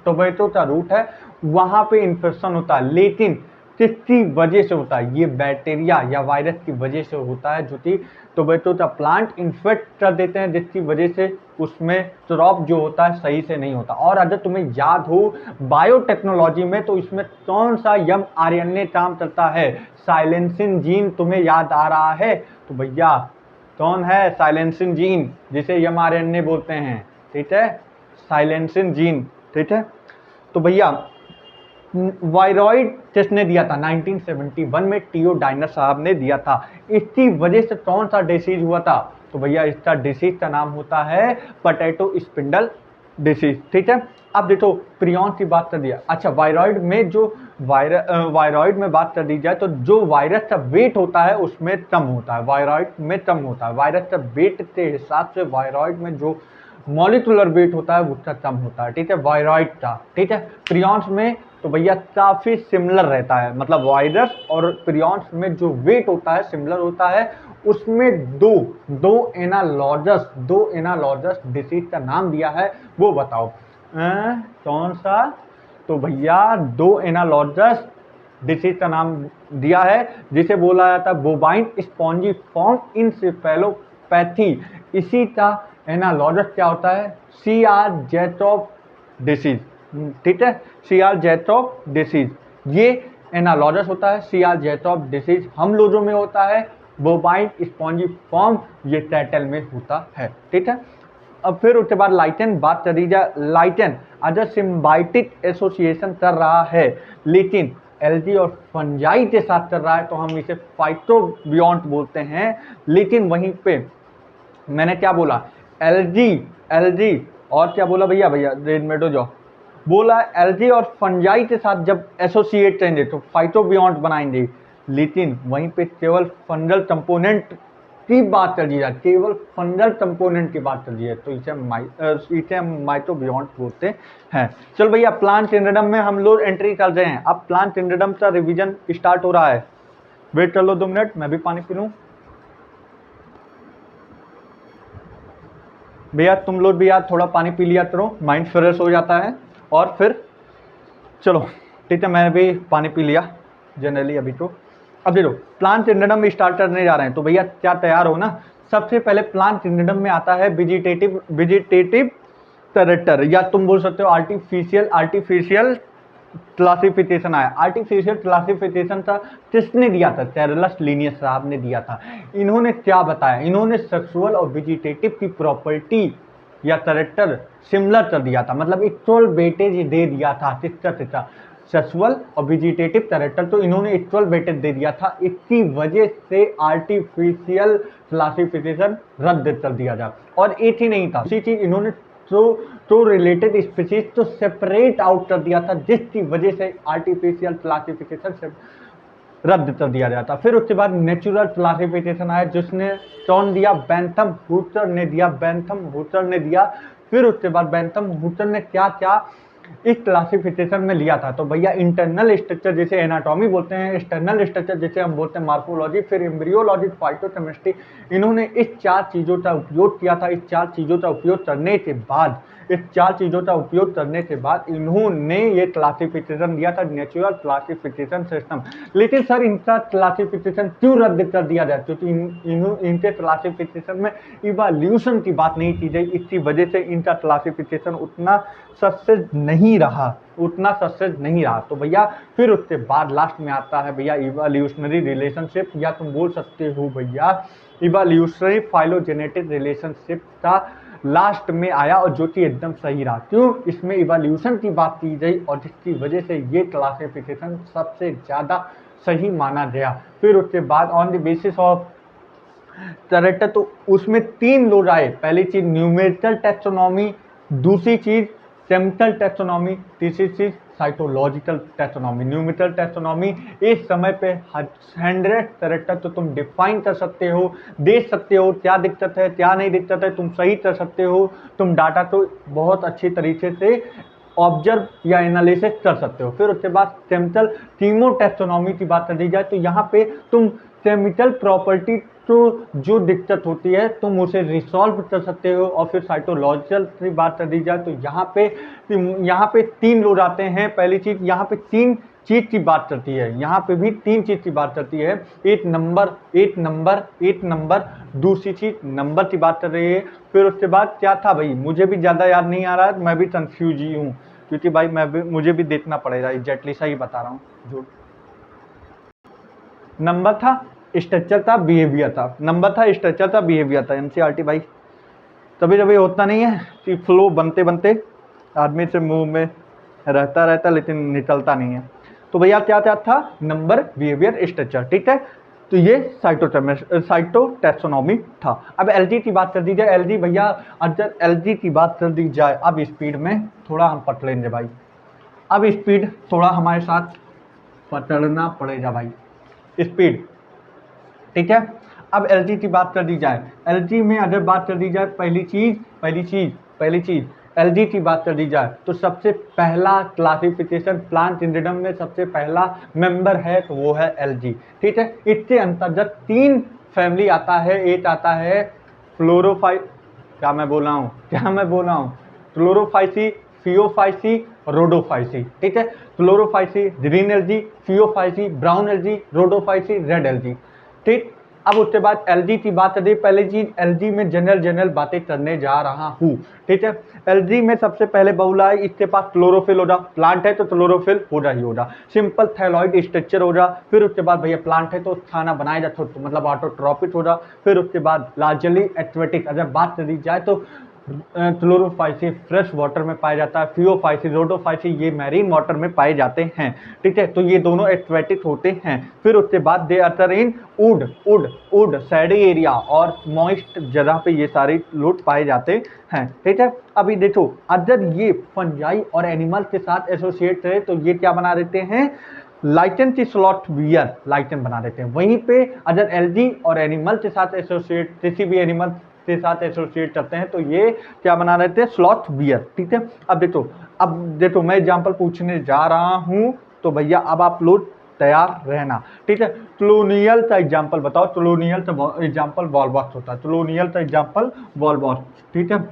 टोबैको का रूट है वहाँ पे इन्फेक्शन होता है, लेकिन किसकी वजह से होता है? ये बैक्टीरिया या वायरस की वजह से होता है, जो कि टोबैको का प्लांट इन्फेक्ट कर देते हैं, जिसकी वजह से उसमें क्रॉप जो होता है सही से नहीं होता। और अगर तुम्हें याद हो बायोटेक्नोलॉजी में, तो इसमें कौन सा एम आरएनए काम करता है? साइलेंसिन जीन, तुम्हें याद आ रहा है? तो भैया कौन है साइलेंसिन जीन, जिसे एम आरएनए बोलते हैं, ठीक है, साइलेंसिन जीन, ठीक है। तो भैया वायरॉइड किसने दिया था? 1971 में टियोडाइनर साहब ने दिया था। इसकी वजह से कौन सा डिसीज हुआ था? तो भैया इसका डिसीज का नाम होता है पोटैटो स्पिंडल डिसीज, ठीक है। अब देखो प्रियॉन की बात कर दिया। अच्छा वायरॉइड में जो वायरॉइड में बात कर दी जाए तो जो वायरस का वेट होता है उसमें कम होता है, वायरॉइड में कम होता है। वायरस का वेट के हिसाब से वायरॉइड में जो मॉलिक्यूलर वेट होता है उसका कम होता है, ठीक है, वायरॉइड का, ठीक है। प्रियॉन्स में तो भैया काफ़ी सिमिलर रहता है, मतलब वायरस और प्रियॉन्स में जो वेट होता है सिमिलर होता है। उसमें दो एनालॉगस डिसीज का नाम दिया है, वो बताओ कौन सा? तो भैया दो एनालॉगस डिसीज का नाम दिया है, जिसे बोला जाता है बोबाइन स्पॉन्जीफॉर्म इंसेफेलोपैथी। इसी का एनालॉगस क्या होता है? CR जेटॉप डिसीज, ठीक है, सीआर-ज़ेटॉफ डिसीज, ये एनालॉगस होता है। सीआर-ज़ेटॉफ डिसीज हम लोगों में होता है, बोवाइन स्पॉन्जिफॉर्म ये टैटल में होता है। ठीक है, अब फिर उसके बाद लाइटेन बात करी जाए। लाइटेन अगर सिम्बायोटिक एसोसिएशन कर रहा है लेकिन एल्गी और फंजाई के साथ कर रहा है तो हम इसे फाइटोबियॉन्ट बोलते हैं। लेकिन वहीं पे मैंने क्या बोला, एल्गी एल्गी और क्या बोला भैया, रेड मेडो जो बोला एल्गी और फंजाई के साथ जब एसोसिएट करेंगे तो फाइटोबियॉन्ट बनाएंगे। लेकिन वहीं पे केवल फंगल कंपोनेंट की बात कर दी जाए, केवल फंगल कंपोनेंट की बात कर दी है तो इसे हम माइटोबियॉन्ट बोलते हैं। चल भैया, प्लांट किंगडम में हम लोग एंट्री कर रहे हैं। अब प्लांट किंगडम का रिवीजन स्टार्ट हो रहा है। वेट कर लो 2 मिनट, मैं भी पानी पी लूं। भैया तुम लोग भी यार थोड़ा पानी पी लिया करो, माइंड फ्रेश हो जाता है। और फिर चलो ठीक है, मैंने भी पानी पी लिया जनरली अभी तो। अब देखो, प्लांट किंगडम में स्टार्ट करने जा रहे हैं तो भैया क्या तैयार हो ना। सबसे पहले प्लांट किंगडम में आता है वेजिटेटिव कैरेक्टर, या तुम बोल सकते हो आर्टिफिशियल क्लासिफिकेशन आया। आर्टिफिशियल क्लासिफिकेशन था किसने दिया था, चार्ल्स लिनियस साहब ने दिया था। इन्होंने क्या बताया, इन्होंने सेक्सुअल और वेजिटेटिव की प्रॉपर्टी या कैरेक्टर सिमिलर कर दिया था, मतलब इक्वल वेटेज दे दिया था। किसका सेक्सुअल और वेजिटेटिव कैरेक्टर तो इन्होंने इक्वल वेटेज दे दिया था। इसकी वजह से आर्टिफिशियल क्लासिफिकेशन रद्द कर दिया था। और एक ही नहीं था, उसी चीज इन्होंने तो रिलेटेड स्पीसीज तो सेपरेट आउट कर दिया था, जिसकी वजह से आर्टिफिशियल क्लासिफिकेशन से रद्द कर दिया जाता। फिर उसके बाद नेचुरल क्लासिफिकेशन आया, जिसने कौन दिया, बेंथम हूटर ने दिया, बेंथम हूटर ने दिया। फिर उसके बाद बेंथम हूटर ने क्या क्या इस क्लासिफिकेशन में लिया था, तो भैया इंटरनल स्ट्रक्चर जिसे एनाटॉमी बोलते हैं, एक्सटर्नल स्ट्रक्चर जिसे हम बोलते हैं मार्फोलॉजी, फिर एम्ब्रियोलॉजी, फाइटोकेमिस्ट्री, इन्होंने इस 4 चीज़ों का उपयोग किया था। इस 4 चीज़ों का उपयोग करने के बाद इन्होंने ये क्लासिफिकेशन दिया था, नेचुरल क्लासिफिकेशन सिस्टम। लेकिन सर इनका क्लासिफिकेशन क्यों रद्द कर दिया जाए, क्योंकि इनके क्लासिफिकेशन में इवोल्यूशन की बात नहीं की गई। इसकी वजह से इनका क्लासिफिकेशन उतना सक्सेस नहीं रहा। तो भैया फिर उसके बाद लास्ट में आता है भैया इवोल्यूशनरी रिलेशनशिप, या तुम बोल सकते हो भैया इवोल्यूशनरी फाइलोजेनेटिक रिलेशनशिप का लास्ट में आया, और जो कि एकदम सही रहा। क्यों, इसमें इवोल्यूशन की बात की गई और जिसकी वजह से ये क्लासिफिकेशन सबसे ज़्यादा सही माना गया। फिर उसके बाद on the basis of character तो उसमें 3 लोग आए। पहली चीज न्यूमेरिकल टैक्सोनॉमी, दूसरी चीज सेमिटल टैक्सोनॉमी, तीसरी चीज साइटोलॉजिकल टैक्सोनॉमी। न्यूमेरिकल टैक्सोनॉमी इस समय पे 100 कैरेक्टर तो तुम डिफाइन कर सकते हो, देख सकते हो क्या दिक्कत है क्या नहीं दिक्कत है, तुम सही कर सकते हो, तुम डाटा तो बहुत अच्छी तरीके से ऑब्जर्व या एनालिसिस कर सकते हो। फिर उसके बाद सेमिटल कीमोटैक्सोनॉमी की बात कर दी जाए तो यहाँ पे तुम केमिकल प्रॉपर्टी तो जो दिक्कत होती है तुम उसे रिसॉल्व कर सकते हो। और फिर साइटोलॉजिकल की बात कर दी जाए तो यहाँ पे 3 लोग आते हैं। पहली चीज यहाँ पे 3 चीज की बात करती है, यहाँ पे भी 3 चीज की बात करती है। एक नंबर, दूसरी चीज नंबर की बात कर रही है। फिर उसके बाद क्या था भाई, मुझे भी ज्यादा याद नहीं आ रहा है, मैं भी कंफ्यूज ही हूँ, क्योंकि भाई मुझे भी देखना पड़ेगा, एग्जैक्टली सही बता रहा हूँ जो नंबर था, स्ट्रक्चर था, बिहेवियर था। नंबर था, स्ट्रक्चर था, बिहेवियर था। एनसीईआरटी भाई कभी कभी होता नहीं है कि फ्लो बनते बनते आदमी से मुंह में रहता लेकिन निकलता नहीं है। तो भैया क्या क्या था, नंबर, बिहेवियर, स्ट्रक्चर। ठीक है, तो ये साइटोटैक्सोनॉमी था। अब एलजी की बात कर दी जाए, एलजी भैया अगर एलजी की बात कर दी जाए, अब स्पीड में थोड़ा हम पट लेंगे भाई, अब स्पीड थोड़ा हमारे साथ पकड़ना पड़ेगा भाई, स्पीड। ठीक है, अब एलजी की बात कर दी जाए, एलजी में अगर बात कर दी जाए, पहली चीज एलजी की बात कर दी जाए तो सबसे पहला क्लासिफिकेशन प्लांट किंगडम में सबसे पहला मेंबर है तो वो है एलजी। ठीक है, इसके अंतर्गत 3 फैमिली आता है। एक आता है क्या मैं बोल रहा हूँ, क्लोरोफाइसी, फियोफाइसी, रोडोफाइसी। ठीक है, Chlorophyceae green LG, Phaeophyceae brown LG, Rhodophyceae red LG. ठीक, अब उसके बाद एलजी की बात कर दी। पहले चीज एलजी में जनरल बातें करने जा रहा हूँ, ठीक है। एलजी में सबसे पहले बहुला है, इसके पास क्लोरोफिल हो जा, प्लांट है तो क्लोरोफिल हो जा ही हो जा, सिंपल थैलॉइड स्ट्रक्चर हो जा। फिर उसके बाद भैया प्लांट है तो खाना बनाया जा, मतलब ऑटोट्रॉपिक हो जा। फिर उसके बाद लार्जली एक्वेटिक, अगर बात करी जाए तो क्लोरोफाइसी फ्रेश वाटर में पाया जाता है, फियोफाइसी रोडोफाइसी ये मैरीन वाटर में पाए जाते हैं, ठीक है। तो ये दोनों एक्वेटिक होते हैं। फिर उसके बाद दे अतर इन वुड सैडी एरिया और मॉइस्ट जगह पे ये सारे लोग पाए जाते हैं, ठीक है। अभी देखो अगर ये फंजाई और एनिमल के साथ एसोसिएट है तो ये क्या बना देते हैं, लाइटन की स्लॉथ बियर लाइटन बना देते हैं। वहीं पे अगर एलजी और एनिमल के साथ एसोसिएट, किसी भी एनिमल के साथ एसोसिएट करते हैं तो ये क्या बना देते हैं, स्लॉथ बियर, ठीक है। अब देखो मैं एग्जांपल पूछने जा रहा हूं तो भैया अब आप लोग तैयार रहना, ठीक है। क्लोनियल का एग्जांपल बताओ, क्लोनियल का एग्जांपल वॉलबॉक्स होता है, क्लोनियल का एग्जांपल वॉलबॉक्स, ठीक है।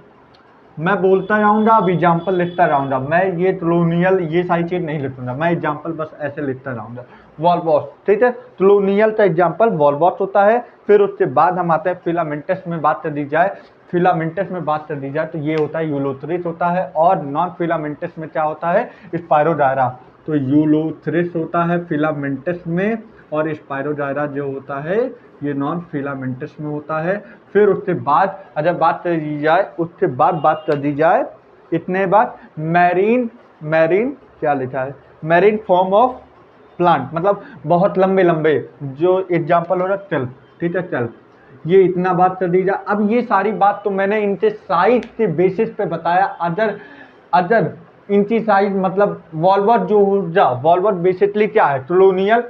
मैं बोलता जाऊंगा, अब एग्जाम्पल लिखता जाऊंगा, मैं ये क्लोनियल ये सारी चीज नहीं लिखूंगा, मैं एग्जाम्पल बस ऐसे लिखता जाऊंगा। वॉलबॉस, ठीक है, क्लोनियल का एग्जाम्पल वॉलबॉस होता है। फिर उसके बाद हम आते हैं फिलामेंटस में बात कर दी जाए, फिलामेंटस में बात कर दी जाए तो ये होता है यूलोथ्रिस होता है। और नॉन फिलामेंटस में क्या होता है, स्पायरोजायरा। तो यूलोथ्रिस होता है फिलामेंटस में, और स्पायरोजायरा जो होता है ये नॉन फिलामेंटस में होता है। फिर उसके बाद अगर बात कर दी जाए, उसके बाद बात कर दी जाए इतने बाद मैरीन क्या लिखा है, मैरीन फॉर्म ऑफ प्लांट, मतलब बहुत लंबे लंबे, जो एग्जाम्पल हो रहा है टेल्प, ठीक है, टेल्प। ये इतना बात कर दी जाए। अब ये सारी बात तो मैंने इनके साइज के बेसिस पे बताया। अदर इनकी साइज मतलब वॉल्वर जो ऊर्जा, वॉल्वर बेसिकली क्या है, क्लोनियल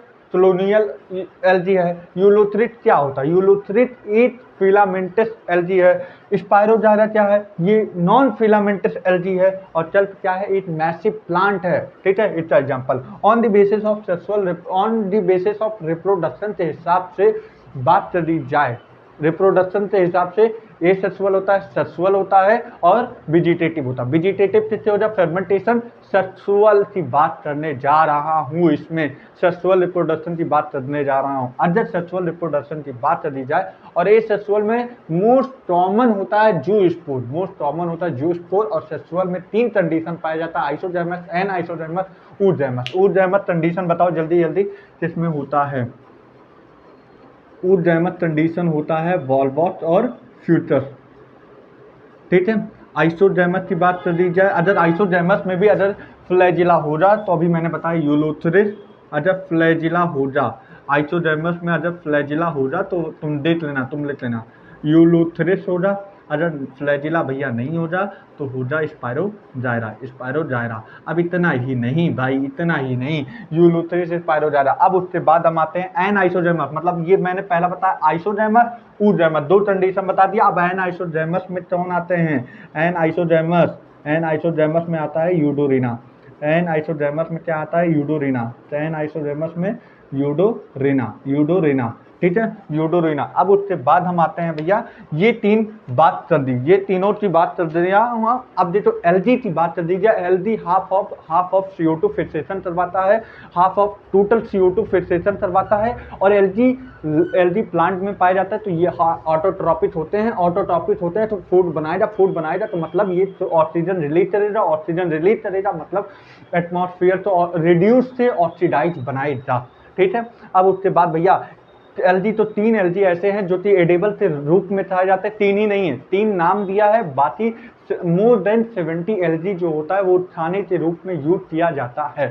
एलजी है। यूलोथ्रिट क्या होता है, यूलोथ्रिट एक फिलामेंटस एलजी है। स्पायरोजायरा क्या है, ये नॉन फिलामेंटस एलजी है। और टेल्प क्या है, एक मैसिव प्लांट है, ठीक है। इसका example on the basis of reproduction के हिसाब से बात कर दी जाए, रिप्रोडक्शन के हिसाब से ए सेक्सुअल होता है, सेक्सुअल होता है, और वेजिटेटिव होता है। वेजिटेटिव किससे हो जाए, फर्मेंटेशन। सेक्सुअल की बात करने जा रहा हूँ, इसमें सेक्सुअल रिप्रोडक्शन की बात करने जा रहा हूँ। अगर सेक्सुअल रिप्रोडक्शन की बात कर दी जाए और ए सेक्सुअल में मोस्ट कॉमन होता है जूस्पोर, मोस्ट कॉमन होता है जूस्पोर। और सेक्सुअल में 3 कंडीशन पाया जाता है, आइसोजर्मस, एन आइसोजर्मस, ऊर्जर्मस। ऊर्जर्मस कंडीशन बताओ जल्दी जल्दी किसमें होता है, ऊर्जर्मस कंडीशन होता है वॉलबॉक्स और फ्यूचर्स, ठीक है। आइसोजर्मस की बात कर दी जाए, अगर आइसोजर्मस में भी अगर फ्लैजिला हो जा तो अभी मैंने बताया यूलोथ्रिस, अगर फ्लैजिला हो जा, आइसोजर्मस में अगर फ्लैजिला हो जा तो तुम देख लेना, तुम लिख लेना यूलोथ्रिस हो जा। अगर फ्लैजिला भैया नहीं हो जा तो हो जा स्पायरोजायरा। अब इतना ही नहीं भाई, इतना ही नहीं, यूलोथ्रिस स्पायरोजायरा। अब उसके बाद हम आते हैं एन आइसोजर्मस, मतलब ये मैंने पहला बताया आइसोजर्मस, ऊर्जर्मस, 2 कंडीशन बता दिया। अब एन आइसोजर्मस में कौन आते हैं, एन आइसोजर्मस में आता है यूडोरिना। एन आइसोजर्मस में क्या आता है, यूडोरिना। एन आइसोजर्मस में यूडोरिना, ठीक है, यूडोरिना। अब उसके बाद हम आते हैं भैया, ये 3 बात कर दी, ये तीनों की बात कर दिया। अब देखो एलजी की बात कर दीजिए, LG half of CO2 fixation करवाता है, half of total CO2 fixation करवाता है। और एलजी प्लांट में पाया जाता है तो ये ऑटोट्रॉपिक होते हैं, तो फूड बनाएगा तो मतलब ये तो ऑक्सीजन रिलीज करेगा, मतलब एटमॉस्फेयर तो रिड्यूस से ऑक्सीडाइज बनाएगा, ठीक है। अब उसके बाद भैया एलजी तो 3 एलजी ऐसे हैं जो कि एडिबल के रूप में खाए जाते हैं, 3 ही नहीं है, 3 नाम दिया है, बाकी मोर देन 70 एलजी जो होता है वो खाने के रूप में यूज किया जाता है।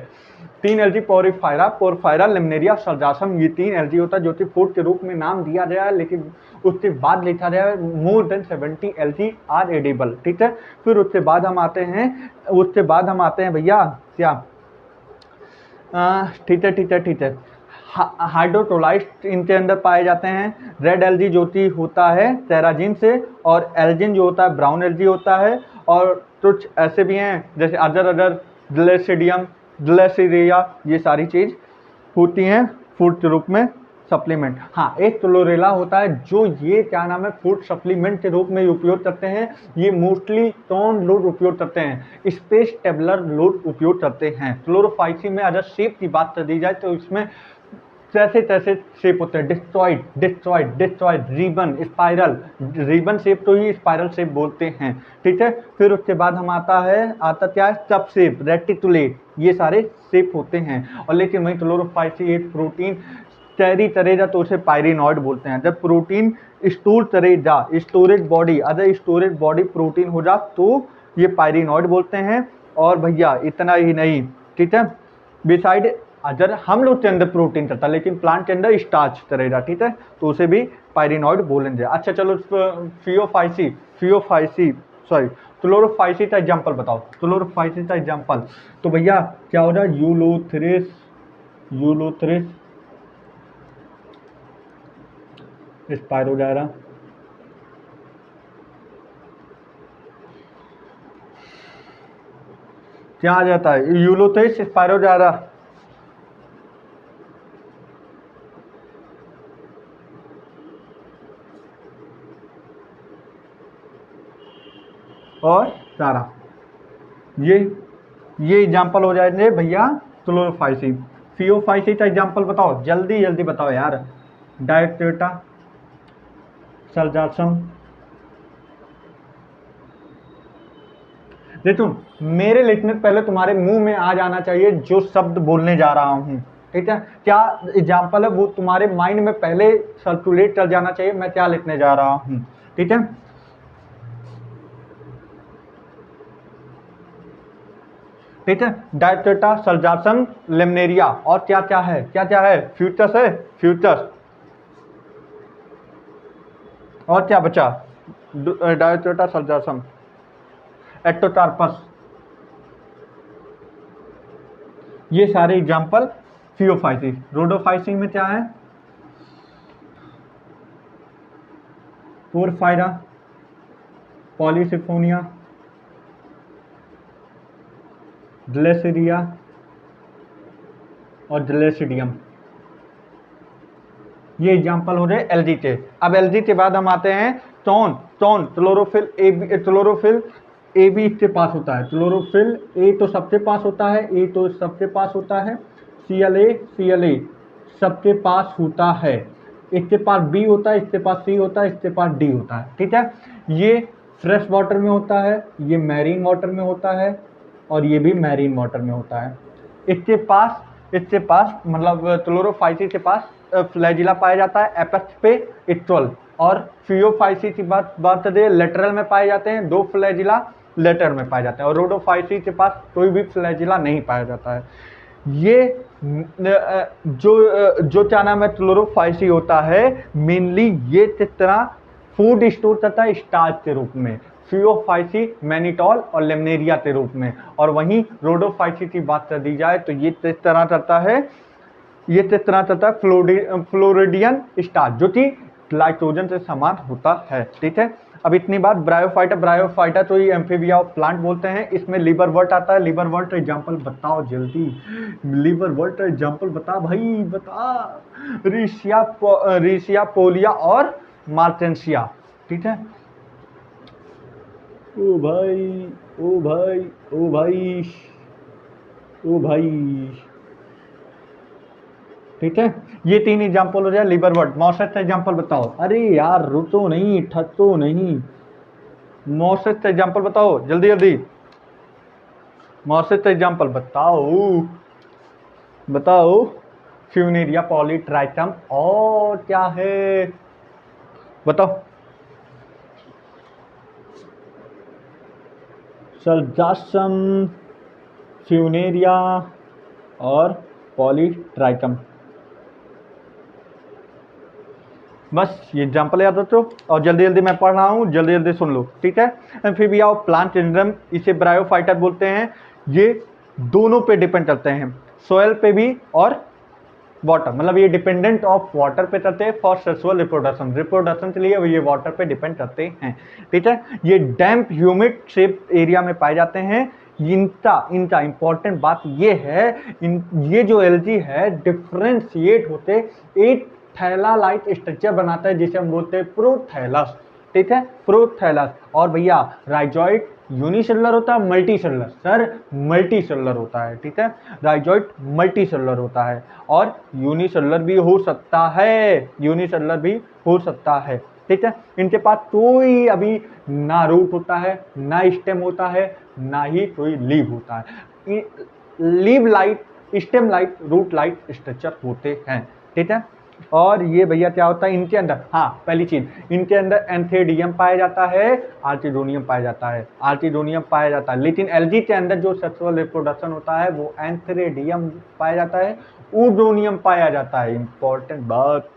3 एलजी पोरफायरा, लेमनेरिया, सर्जासम, ये 3 एलजी होता है जो कि फूड के रूप में नाम दिया गया है, लेकिन उसके बाद लिखा गया है more than 70 algae are edible, ठीक है। फिर उसके बाद हम आते हैं भैया क्या, ठीक है, हाइड्रोटोलाइट इनके अंदर पाए जाते हैं। रेड एलजी जो कि होता है टेराजिन से, और एल्जिन जो होता है ब्राउन एलजी होता है। और कुछ ऐसे भी हैं जैसे अदर ग्लेसिरिया, ये सारी चीज होती हैं फूड के रूप में सप्लीमेंट। हाँ, एक क्लोरेला होता है जो ये क्या नाम है, फूड सप्लीमेंट के रूप में उपयोग करते हैं। ये मोस्टली कौन लोग उपयोग करते हैं, स्पेस टेबलर लोग उपयोग करते हैं। क्लोरोफाइसी में अगर शेप की बात कर दी जाए तो इसमें जैसे तैसे शेप होते हैं, destroyed destroyed destroyed, ribbon, spiral, ribbon shape तो ही स्पाइरल शेप बोलते हैं, ठीक है। फिर उसके बाद हम आता क्या है, सब शेप, रेटिकुलेट, ये सारे शेप होते हैं। और लेकिन वही क्लोरोफाइसिएट प्रोटीन टेरी तरेजा तो उसे पायरिनॉइड बोलते हैं। जब प्रोटीन स्टोर तरेजा, storage body, other storage body protein हो जा तो ये पायरिनॉइड बोलते हैं। और भैया इतना ही नहीं, ठीक है, बिसाइड अगर हम लोग के अंदर प्रोटीन रहता लेकिन प्लांट के अंदर स्टार्च रहेगा, ठीक है, तो उसे भी पायरिनॉइड बोलेंगे। अच्छा चलो, फियोफाइसी सॉरी क्लोरोफाइसी का एग्जाम्पल बताओ, क्लोरोफाइसी का एग्जाम्पल। तो भैया क्या हो रहा है, यूलोथ्रिस, यूलोथ्रिस स्पाइरोगायरा, क्या आ जाता है, यूलोथ्रिस स्पाइरोगायरा, और सारा, ये एग्जाम्पल हो जाएंगे भैया क्लोरोफाइसी। फियोफाइसी का एग्जाम्पल बताओ, जल्दी जल्दी बताओ यार। डायक्टेटा, सल्जासम। देखो मेरे लिखने से पहले तुम्हारे मुंह में आ जाना चाहिए जो शब्द बोलने जा रहा हूँ, ठीक है, क्या एग्जाम्पल है वो तुम्हारे माइंड में पहले सर्कुलेट कर जाना चाहिए मैं क्या लिखने जा रहा हूँ, ठीक है। ठीक है, डायटेटा, सल्जासम, लेमनेरिया, और क्या क्या है, क्या क्या है, फ्यूचर्स है, फ्यूचर्स, और क्या बचा, डायटेटा, सल्जासम, एटोटार्पस, ये सारे एग्जाम्पल फियोफाइसी। रोडोफाइसी में क्या है, पोरफायरा, पॉलीसिफोनिया, ग्लेसिडिया और ग्लेसिडियम, ये एग्जाम्पल हो रहे एलजी के। अब एलजी के बाद हम आते हैं tone, tone chlorophyll a b, chlorophyll a b इसके पास होता है, क्लोरोफिल ए तो सबके पास होता है, ए तो सबके पास होता है, सी एल ए सबके पास होता है, इसके पास बी होता है, इसके पास सी होता है, इसके पास डी होता है, ठीक है। ये फ्रेश वाटर में होता है, ये मैरीन वाटर में होता है, और ये भी मैरीन वाटर में होता है। इसके पास मतलब क्लोरोफाइसी के पास फ्लैजिला पाया जाता है, एपेक्स पे 12, और फियोफाइसी की बात करें लेटरल में पाए जाते हैं, 2 फ्लैजिला लेटर में पाए जाते हैं, और रोडोफाइसी के पास कोई भी फ्लैजिला नहीं पाया जाता है। ये जो क्या नाम है, क्लोरोफाइसी होता है मेनली ये किस तरह फूड स्टोर करता है स्टार्च के रूप में, फियोफाइसी मैनिटॉल और लेमनेरिया के रूप में, और वहीं रोडोफाइसी की बात कर दी जाए तो ये किस तरह करता है, ये किस तरह करता है, फ्लोरिडियन स्टार्च जो कि ग्लाइकोजन से समान होता है, ठीक है। अब इतनी बात, ब्रायोफाइटा, ब्रायोफाइटा तो ये एम्फीबिया ऑफ प्लांट बोलते हैं, इसमें लिवर वर्ट आता है, लिवर वर्ट एग्जाम्पल बताओ जल्दी, लिवर वर्ट एग्जाम्पल बता भाई बता, रिशिया पोलिया और मार्टेंसिया, ठीक है। ओ भाई ओ भाई ओ भाई ओ भाई, ठीक है, ये 3 एग्जाम्पल हो जाए लिवर वर्ट। मॉसेस का एग्जाम्पल बताओ, अरे यार रुतो नहीं, ठतो नहीं, मॉसेस का एग्जाम्पल बताओ जल्दी जल्दी, मॉसेस का एग्जाम्पल बताओ बताओ, फ्यूनेरिया पॉलीट्राइटम, और क्या है बताओ, सल्जासम, फ्यूनेरिया और पॉलीट्राइटम, बस ये एग्जाम्पल याद रखो, और जल्दी जल्दी मैं पढ़ रहा हूँ, जल्दी जल्दी सुन लो, ठीक है। एम्फीबिया ऑफ प्लांट किंगडम, इसे ब्रायोफाइटर बोलते हैं, ये दोनों पे डिपेंड करते हैं, सोयल पे भी और वाटर, मतलब ये डिपेंडेंट ऑफ वाटर पे करते हैं फॉर सेक्सुअल रिप्रोडक्शन, रिप्रोडक्शन के लिए ये वाटर पे डिपेंड करते हैं, ठीक है। ये डैम्प ह्यूमिड शेप एरिया में पाए जाते हैं। इनका इंपॉर्टेंट बात ये है, ये जो एल्गी है डिफ्रेंशिएट होते एक थैला लाइक स्ट्रक्चर बनाता है जिसे हम बोलते हैं प्रोथैलस, ठीक है, प्रोथैलस। और भैया राइजॉइड यूनिसेलुलर होता है, multi cellular sir, multi cellular होता है, ठीक है। राइजोइट मल्टी सेलुलर होता है और यूनिसेलुलर भी हो सकता है, यूनिसेलुलर भी हो सकता है, ठीक है। इनके पास कोई अभी ना रूट होता है, ना स्टेम होता है, ना ही कोई लीव होता है। Leaf light, stem light, root light structure होते हैं, ठीक है। और ये भैया क्या होता है इनके अंदर, हाँ पहली चीज, इनके अंदर एंथेडियम पाया जाता है, आर्चिडोनियम पाया जाता है, आर्चिडोनियम पाया जाता है। लेकिन एल्गी के अंदर जो सेक्सुअल रिप्रोडक्शन होता है वो एंथेडियम पाया जाता है, ऊडोनियम पाया जाता है। इंपॉर्टेंट बात,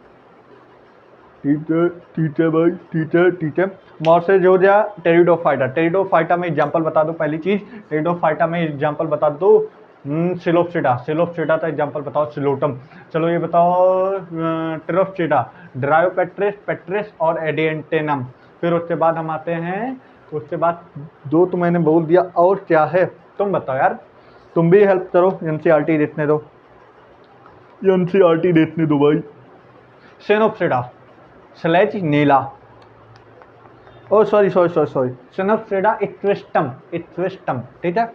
ठीक है, ठीक है भाई, ठीक है, ठीक है। मॉर्सेजोरिया टेरिडोफाइटा, टेरिडोफाइटा में एग्जांपल बता दो। पहली चीज, टेरिडोफाइटा में एग्जांपल बता दो। सिलोप्सिडा, सिलोप्सिडा का एग्जांपल बताओ। सिलोटम, चलो ये बताओ। टेरोप्सिडा, ड्रायोपेट्रिस, पेट्रिस और एडिएंटेनम। फिर उसके बाद हम आते हैं, उसके बाद दो तो मैंने बोल दिया, और क्या है तुम बताओ यार, तुम भी हेल्प करो, एनसीईआरटी देखने दो, एनसीईआरटी देखने दो भाई। सेनोप्सिडा, स्लेज नीला, ओ sorry sorry sorry sorry, सेनोप्सिडा equisetum, equisetum, ठीक है।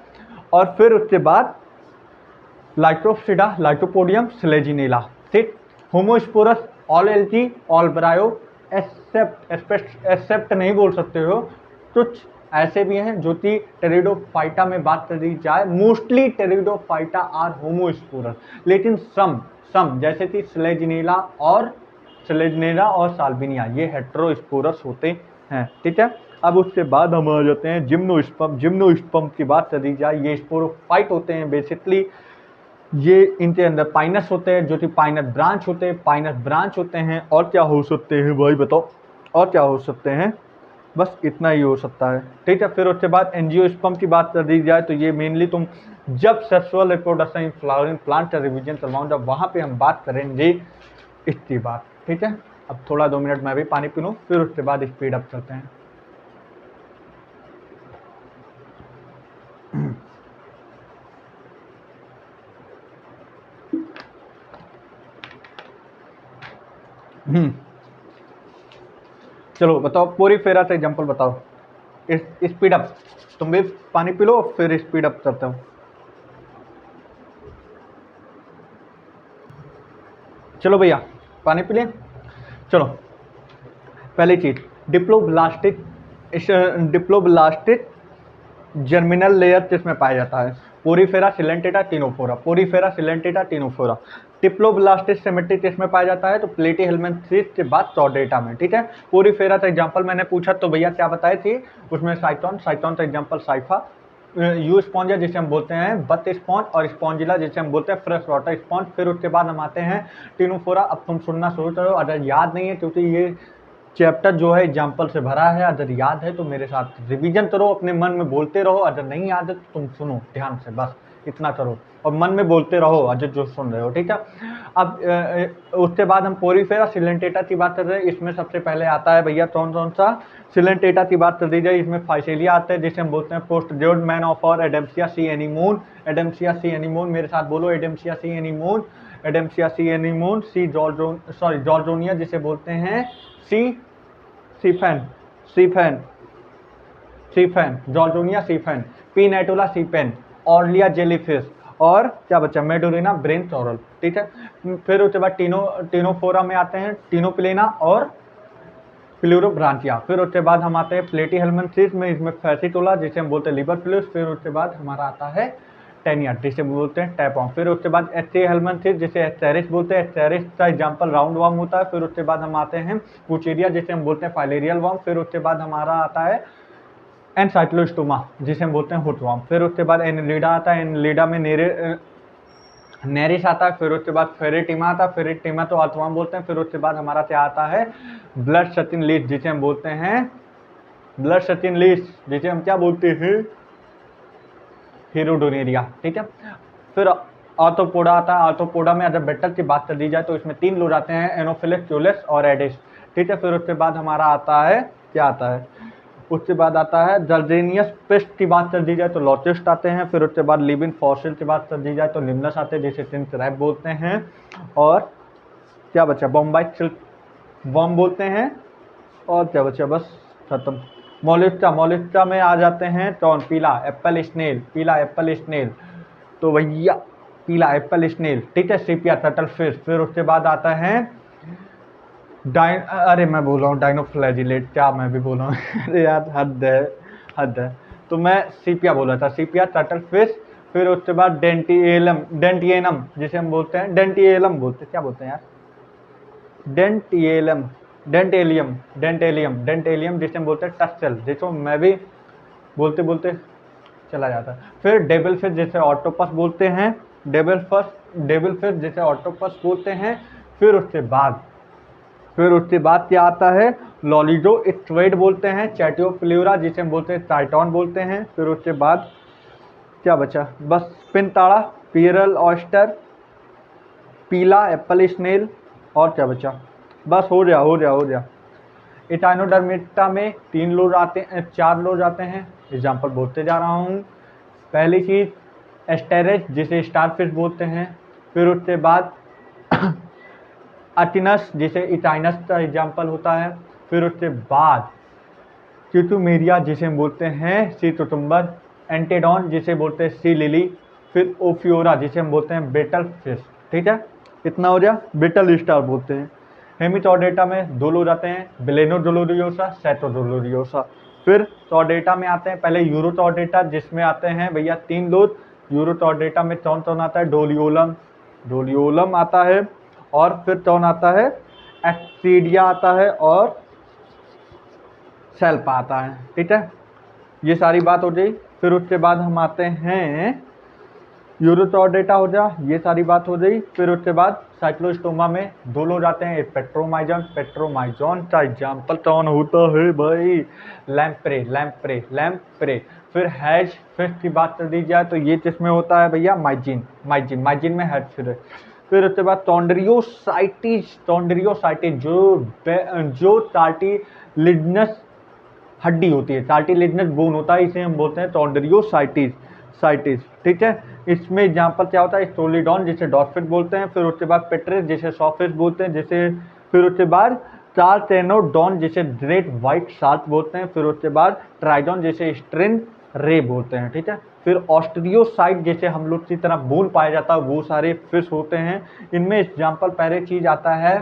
और फिर उसके बाद लाइटोप्सिडा, लाइटोपोडियम, स्लेजिनेला, ठीक। Homosporous, all algae, all ब्रायो, accept नहीं बोल सकते हो, कुछ ऐसे भी हैं जो कि टेरिडोफाइटा में बात करी जाए, मोस्टली टेरिडोफाइटा आर होमोस्पोरस, लेकिन सम जैसे कि स्लेजिनेला और साल्विनिया ये हेटेरोस्पोरस होते हैं, ठीक है। अब उसके बाद हम आ जाते हैं जिम्नोस्पर्म, जिम्नोस्पर्म की बात करी जाए, ये स्पोरोफाइट होते हैं बेसिकली। ये इनके अंदर पाइनस होते हैं, जो कि पाइनस ब्रांच होते हैं, पाइनस ब्रांच होते हैं। और क्या हो सकते हैं भाई बताओ, और क्या हो सकते हैं, बस इतना ही हो सकता है, ठीक है। फिर उसके बाद एंजियोस्पर्म की बात कर दी जाए तो ये मेनली तुम जब sexual reproduction in flowering plant का रिवीजन करवाऊँ, जब वहाँ पे हम बात करेंगे इसकी बात, ठीक है। अब थोड़ा 2 मिनट मैं भी पानी पी लूँ, फिर उसके बाद स्पीड अप करते हैं। चलो बताओ, पोरीफेरा से एग्जांपल बताओ, स्पीड अप, तुम भी पानी पी लो फिर स्पीड अप करता हूँ। चलो भैया पानी पी लें। चलो पहली चीज, डिप्लोब्लास्टिक, डिप्लोब्लास्टिक जर्मिनल लेयर किसमें पाया जाता है, Porifera, Coelenterata, Ctenophora, Porifera, Coelenterata, Ctenophora. Diploblastic symmetric किसमें पाया जाता है, तो प्लेटीहेल्मिन्थेस के बाद चौडेटा में, ठीक है। पोरीफेरा का एग्जांपल मैंने पूछा तो भैया क्या बताए थे, उसमें साइटोन, साइटोन का एग्जांपल साइफा, यू स्पॉन्ज जिसे हम बोलते हैं बत स्पॉन्ज, और स्पॉन्जिला जिसे हम बोलते हैं फ्रेश वाटर स्पॉन्ज। फिर उसके बाद हम आते हैं टिनोफोरा। अब तुम सुनना शुरू करो, अगर याद नहीं है क्योंकि ये चैप्टर जो है एग्जाम्पल से भरा है, अगर याद है तो मेरे साथ रिवीजन करो, अपने मन में बोलते रहो, अगर नहीं याद है तो तुम सुनो ध्यान से, बस इतना करो और मन में बोलते रहो अजय जो सुन रहे हो, ठीक है। अब उसके बाद हम पोरीफेरा सिलेंटेटा की बात कर रहे हैं। इसमें सबसे पहले आता है भैया कौन सा, सिलेंटेटा की बात कर दी जाए, इसमें फाइसेलिया आता है जिसे हम बोलते हैं पोस्ट डियोड मैन ऑफ और एडेम्सिया सी एनीमोन, एडेम्सिया सी एनीमोन, मेरे साथ बोलो एडेम्सिया सी एनीमोन, एडेम्सिया सी एनीमोन, सी जॉर्जोनिया जिसे बोलते हैं सीफेन, सीफेन, सीफेन, जॉर्जोनिया सीफेन, पी नेटोला सीपेन, ऑर्लिया जेलीफिश, और क्या बचा मेडोरिना ब्रेन सॉरल, ठीक है। फिर उसके बाद टीनोफोरा में आते हैं टीनोप्लेना और प्लूरोब्रांचिया। फिर उसके बाद हम आते हैं प्लेटीहेल्मिन्थेस में, इसमें फैसिटोला जिसे हम बोलते हैं लिवर फ्लूइड। फिर उसके बाद हमारा आता है टेनिया जिसे बोलते हैं टैपॉन। फिर उसके बाद एस्टेहेल्मिन्थेस जिसे एस्टेरिस बोलते हैं, एस्टेरिस का एग्जांपल राउंड वर्म होता है। फिर उसके बाद हम आते हैं पुचेरिया जिसे हम बोलते हैं फाइलेरियल वर्म। फिर उसके बाद हमारा आता है एनसाइक्लोस्टोमा जिसे हम बोलते हैं हुट वर्म। फिर उसके बाद एनिलिडा आता है, एनिलिडा में नेरिस आता है। फिर उसके बाद फेरेटिमा आता है, फेरेटिमा तो अर्थवर्म बोलते हैं। फिर उसके बाद हमारा क्या आता है ब्लड सचिन लीच जिसे हम बोलते हैं ब्लड सचिन लीच जिसे हम क्या बोलते हैं हीरोडोनेरिया, ठीक है। फिर आर्थ्रोपोडा आता है, आर्थ्रोपोडा में अगर बेटर की बात कर दी जाए तो इसमें 3 लोग आते हैं, एनोफिलिस, क्यूलिस और एडिस, ठीक है। फिर उसके बाद हमारा आता है क्या आता है, उसके बाद आता है जर्जेनियस पेस्ट की बात कर दी जाए तो लॉचिस्ट आते हैं। फिर उसके बाद लिविंग फॉसिल की बात कर दी जाए तो लिम्नस आते हैं जिसे टिन क्रैब बोलते हैं। और क्या बचा, बॉम्बाइट सिल्क वर्म बोलते हैं। और क्या बचा, बस खत्म। मोलिस्का, मोलिस्का में आ जाते हैं टॉन, पीला एप्पल स्नेल, पीला एप्पल स्नेल, तो भैया पीला एप्पल स्नेल, ठीक है। सीपिया टर्टल फिश, फिर उसके बाद आता है अरे मैं बोल रहा हूँ डाइनोफ्लैजिलेट, क्या मैं भी बोल रहा हूँ अरे यार हद है, हद है। तो मैं सीपिया बोल रहा था, सीपिया टर्टल फिश, फिर उसके बाद डेंटिएलम, डेंटिएनम जिसे हम बोलते हैं, डेंटिएलम बोलते हैं, क्या बोलते हैं यार, डेंटिएलम, डेंटेलियम, डेंटेलियम, डेंटेलियम जिसे हम बोलते हैं टक्सेल, देखो मैं भी बोलते बोलते चला जाता है। फिर डेविल फिश जिसे ऑक्टोपस बोलते हैं, डेविल फिश जिसे ऑक्टोपस बोलते हैं। फिर उसके बाद क्या आता है, लॉलिजो स्ट्रेड बोलते हैं, चैटियोफ्लूरा जिसे हम बोलते हैं टाइटॉन बोलते हैं। फिर उसके बाद क्या बचा, बस पिनताड़ा, पियरल ऑयस्टर, पीला एप्पल स्नेल, और क्या बचा, बस हो गया। इटाइनोडर्मिटा में 3 लोज आते हैं, 4 लोज आते हैं, एग्जाम्पल बोलते जा रहा हूँ। पहली चीज एस्टेरिस जिसे स्टारफिश बोलते हैं। फिर उसके बाद अटिनस जिसे इटाइनस का एग्जाम्पल होता है। फिर उसके बाद क्यूटूमेरिया जिसे हम बोलते हैं सी कुकुम्बर, एंटेडॉन जिसे बोलते हैं सी लिली, फिर ओफियोरा जिसे हम बोलते हैं बेटल फिश, ठीक है। इतना हो गया, बेटल स्टार बोलते हैं। हेमिटोडेटा में 2 लोग आते हैं, बेलेनोडोलोरियोसा, सेटोडोलोरियोसा। फिर टॉर्डेटा में आते हैं, पहले यूरोटॉर्डेटा जिसमें आते हैं भैया 3 लोग। यूरोटॉर्डेटा में कौन आता है, डोलियोलम, डोलियोलम आता है, और फिर कौन आता है, एक्सीडिया आता है, और सेल्पा आता है, ठीक है। ये सारी बात हो गई। फिर उसके बाद हम आते हैं यूरोटॉर्डेटा हो जा, ये सारी बात हो गई। फिर उसके बाद साइक्लोस्टोमा में 2 लोग आते हैं, पेट्रोमाइजन, पेट्रोमाइजॉन का एग्जाम्पल कौन होता है भाई, लैम्प्रे, लैम्प्रे, लैम्प्रे। फिर हैज फिश की बात कर दी जाए तो ये किसमें होता है भैया, माइजिन, माइजिन, माइजिन में हैज फिश है। फिर उसके बाद टोंड्रियोसाइटिस, टोंड्रियोसाइटिस जो कार्टिलिजनस हड्डी होती है, कार्टिलेजिनस बोन होता है, इसे हम बोलते हैं टोंड्रियोसाइटिस, साइटिस, ठीक है। इसमें एग्जांपल क्या होता है, स्टोलिडॉन जिसे डॉटफिश बोलते हैं। फिर उसके बाद पेट्रिस जिसे सॉफिश बोलते हैं, जिसे फिर उसके बाद चारटेनोडॉन जिसे ग्रेट व्हाइट शार्क बोलते हैं। फिर उसके बाद ट्राइडॉन जिसे स्ट्रिन रे बोलते हैं, ठीक है। फिर ऑस्ट्रियोसाइट जैसे हम लोग की तरह बोन पाया जाता है वो सारे फिश होते हैं। इनमें एग्जाम्पल पहले चीज आता है,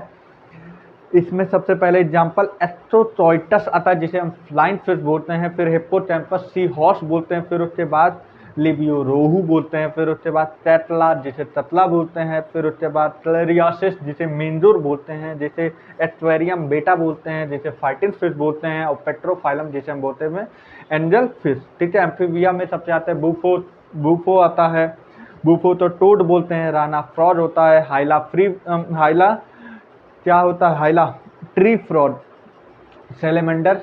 इसमें सबसे पहले एग्जाम्पल एस्ट्रोचॉइटस आता है जिसे हम फ्लाइंग फिश बोलते हैं। फिर हिप्पोकैम्पस सी हॉर्स बोलते हैं। फिर उसके बाद लिबियो रोहू बोलते हैं। फिर उसके बाद टेटला जिसे ततला बोलते हैं। फिर उसके बाद क्लेरियासिस जिसे मेंजूर बोलते हैं, जिसे एस्ट्वेरियम बेटा बोलते हैं, जिसे फाइटिंग फिश बोलते हैं, और पेट्रोफाइलम जिसे हम बोलते हैं एंजल फिश, ठीक है। एम्फीबिया में सबसे आते हैं बूफो, बूफो आता है, बूफो तो टोड बोलते हैं। राना फ्रॉड होता है, हाइला क्या होता है, हाइला ट्री फ्रॉड, सेलेमेंडर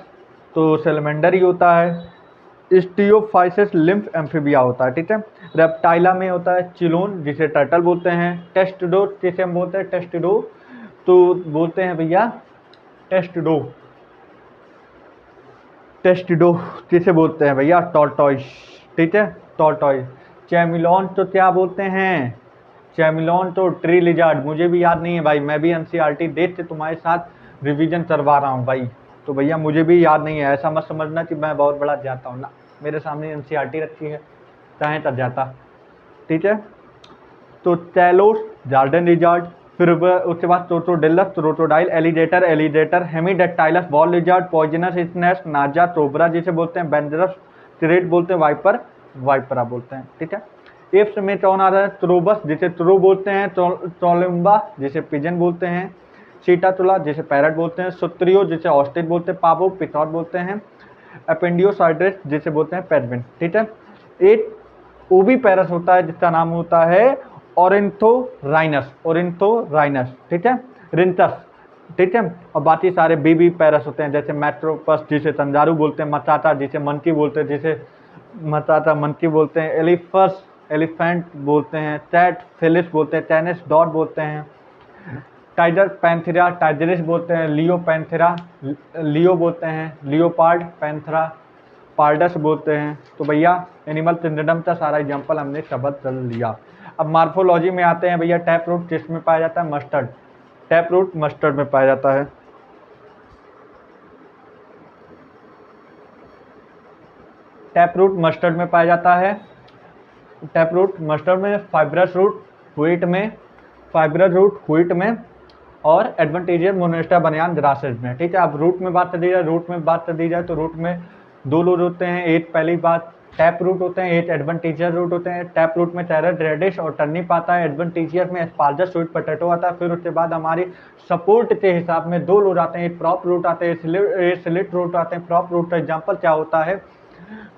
तो सेलेमेंडर ही होता है। स्टियोफाइसिस लिम्फ एम्फीबिया होता है, ठीक है। रेप्टाइला में होता है चिलोन जिसे टर्टल बोलते हैं। टेस्टिडो जिसे हम बोलते हैं टेस्टिडो, तो बोलते हैं भैया टेस्टिडो, टेस्टिडो किसे बोलते हैं भैया, टॉर्टॉइस, ठीक है, टॉर्टॉइस। चैमिलॉन तो क्या बोलते हैं, चैमिलॉन तो ट्री लिजार्ड, मुझे भी याद नहीं है भाई, मैं भी एनसीईआरटी देख के तुम्हारे साथ रिवीजन करवा रहा हूँ भाई, तो भैया मुझे भी याद नहीं है, ऐसा मत समझना कि मैं बहुत बड़ा जाता हूँ ना, मेरे सामने एनसीईआरटी रखी है, चाहे तक जाता, ठीक है। तो टैलोस जार्डन लिजार्ड, फिर उसके बाद टोटोडेलस, टोटोडाइल, alligator, alligator, Hemidactylus, wall lizard, poisonous snakes, नाजा, टोबरा जिसे बोलते हैं, बेंजरस क्रेट बोलते हैं, वाइपर, वाइपरा बोलते हैं, ठीक है। एप्स में कौन आ रहा है, त्रोबस जिसे त्रो बोलते हैं, टोलिम्बा जिसे पिजन बोलते हैं, सीटातुला जिसे पैरट बोलते हैं, सुत्रियो जिसे ऑस्ट्रिच बोलते हैं, पाबो पिथॉट बोलते हैं, अपेंडियोसाइड्रेस जिसे बोलते हैं पेडविन, ठीक है। एक ओबी पैरस होता है जिसका नाम होता है ओरिंथोराइनस, ओरिंथोराइनस, ठीक है, रिंटस, ठीक है। और बाकी सारे बीबी पैरस होते हैं, जैसे मैट्रोपस जिसे तंजारू बोलते हैं, मचाटा जिसे मंकी बोलते हैं, जिसे मचाटा मंकी बोलते हैं, एलिफस एलिफेंट बोलते हैं, टैट फेलिस बोलते हैं, टेनिस डॉट बोलते हैं, टाइगर पैंथेरा टाइगरिस बोलते हैं, लियो पैंथेरा लियो बोलते हैं, लियोपार्ड पैंथेरा पार्डस बोलते हैं। तो भैया एनिमल किंगडम का सारा एग्जाम्पल हमने कवर कर लिया। अब मार्फोलॉजी में आते हैं भैया, टैप रूट किस में पाया जाता है, मस्टर्ड, टैप रूट मस्टर्ड में पाया जाता है। टैप रूट मस्टर्ड में पाया जाता है, टैप रूट मस्टर्ड में, फाइब्रस रूट व्हीट में, फाइब्रस रूट व्हीट में, और एडवांटेजियस मोनेस्टा बनियान ग्रासेज में। ठीक है, अब रूट में बात कर दी जाए, रूट में बात कर दी जाए तो रूट में दो रूट होते हैं। एक पहली बात टैप रूट होते हैं, एक एडवांटेजियस रूट होते हैं। टैप रूट में कैरेट, रेडिश और टर्निप आता है, एडवांटेजियस में एस्पार्जस, स्वीट पोटैटो आता है। फिर उसके बाद हमारी सपोर्ट के हिसाब में दो रूट आते हैं, एक प्रॉप रूट आते हैं, स्लिट रूट आते हैं। प्रॉप रूट का एग्जाम्पल क्या होता है?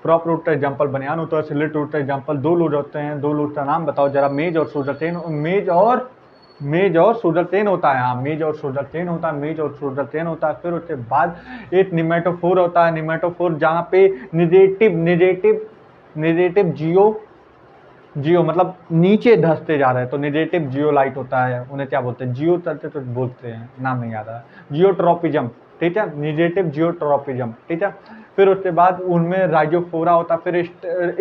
प्रॉप रूट का एग्जाम्पल बनियान होता है, स्लिट रूट का एग्जाम्पल दो रूट होते हैं। दो रूट का नाम बताओ जरा। मेज और सुगरकेन, मेज और सुगरकेन होता है। हाँ, मेज और सुगरकेन होता है, मेज और सुगरकेन होता है। फिर उसके बाद एक निमेटोफोर होता है, निमेटोफोर जहाँ पे निगेटिव जियो मतलब नीचे धंसते जा रहे हैं तो निगेटिव जियोलाइट होता है। उन्हें क्या बोलते हैं? जियो चलते तो बोलते हैं, नाम नहीं आता है। जियोट्रोपिज्म, ठीक है, निगेटिव जियोट्रोपिज्म। ठीक है, फिर उसके बाद उनमें राइजोफोरा होता है। फिर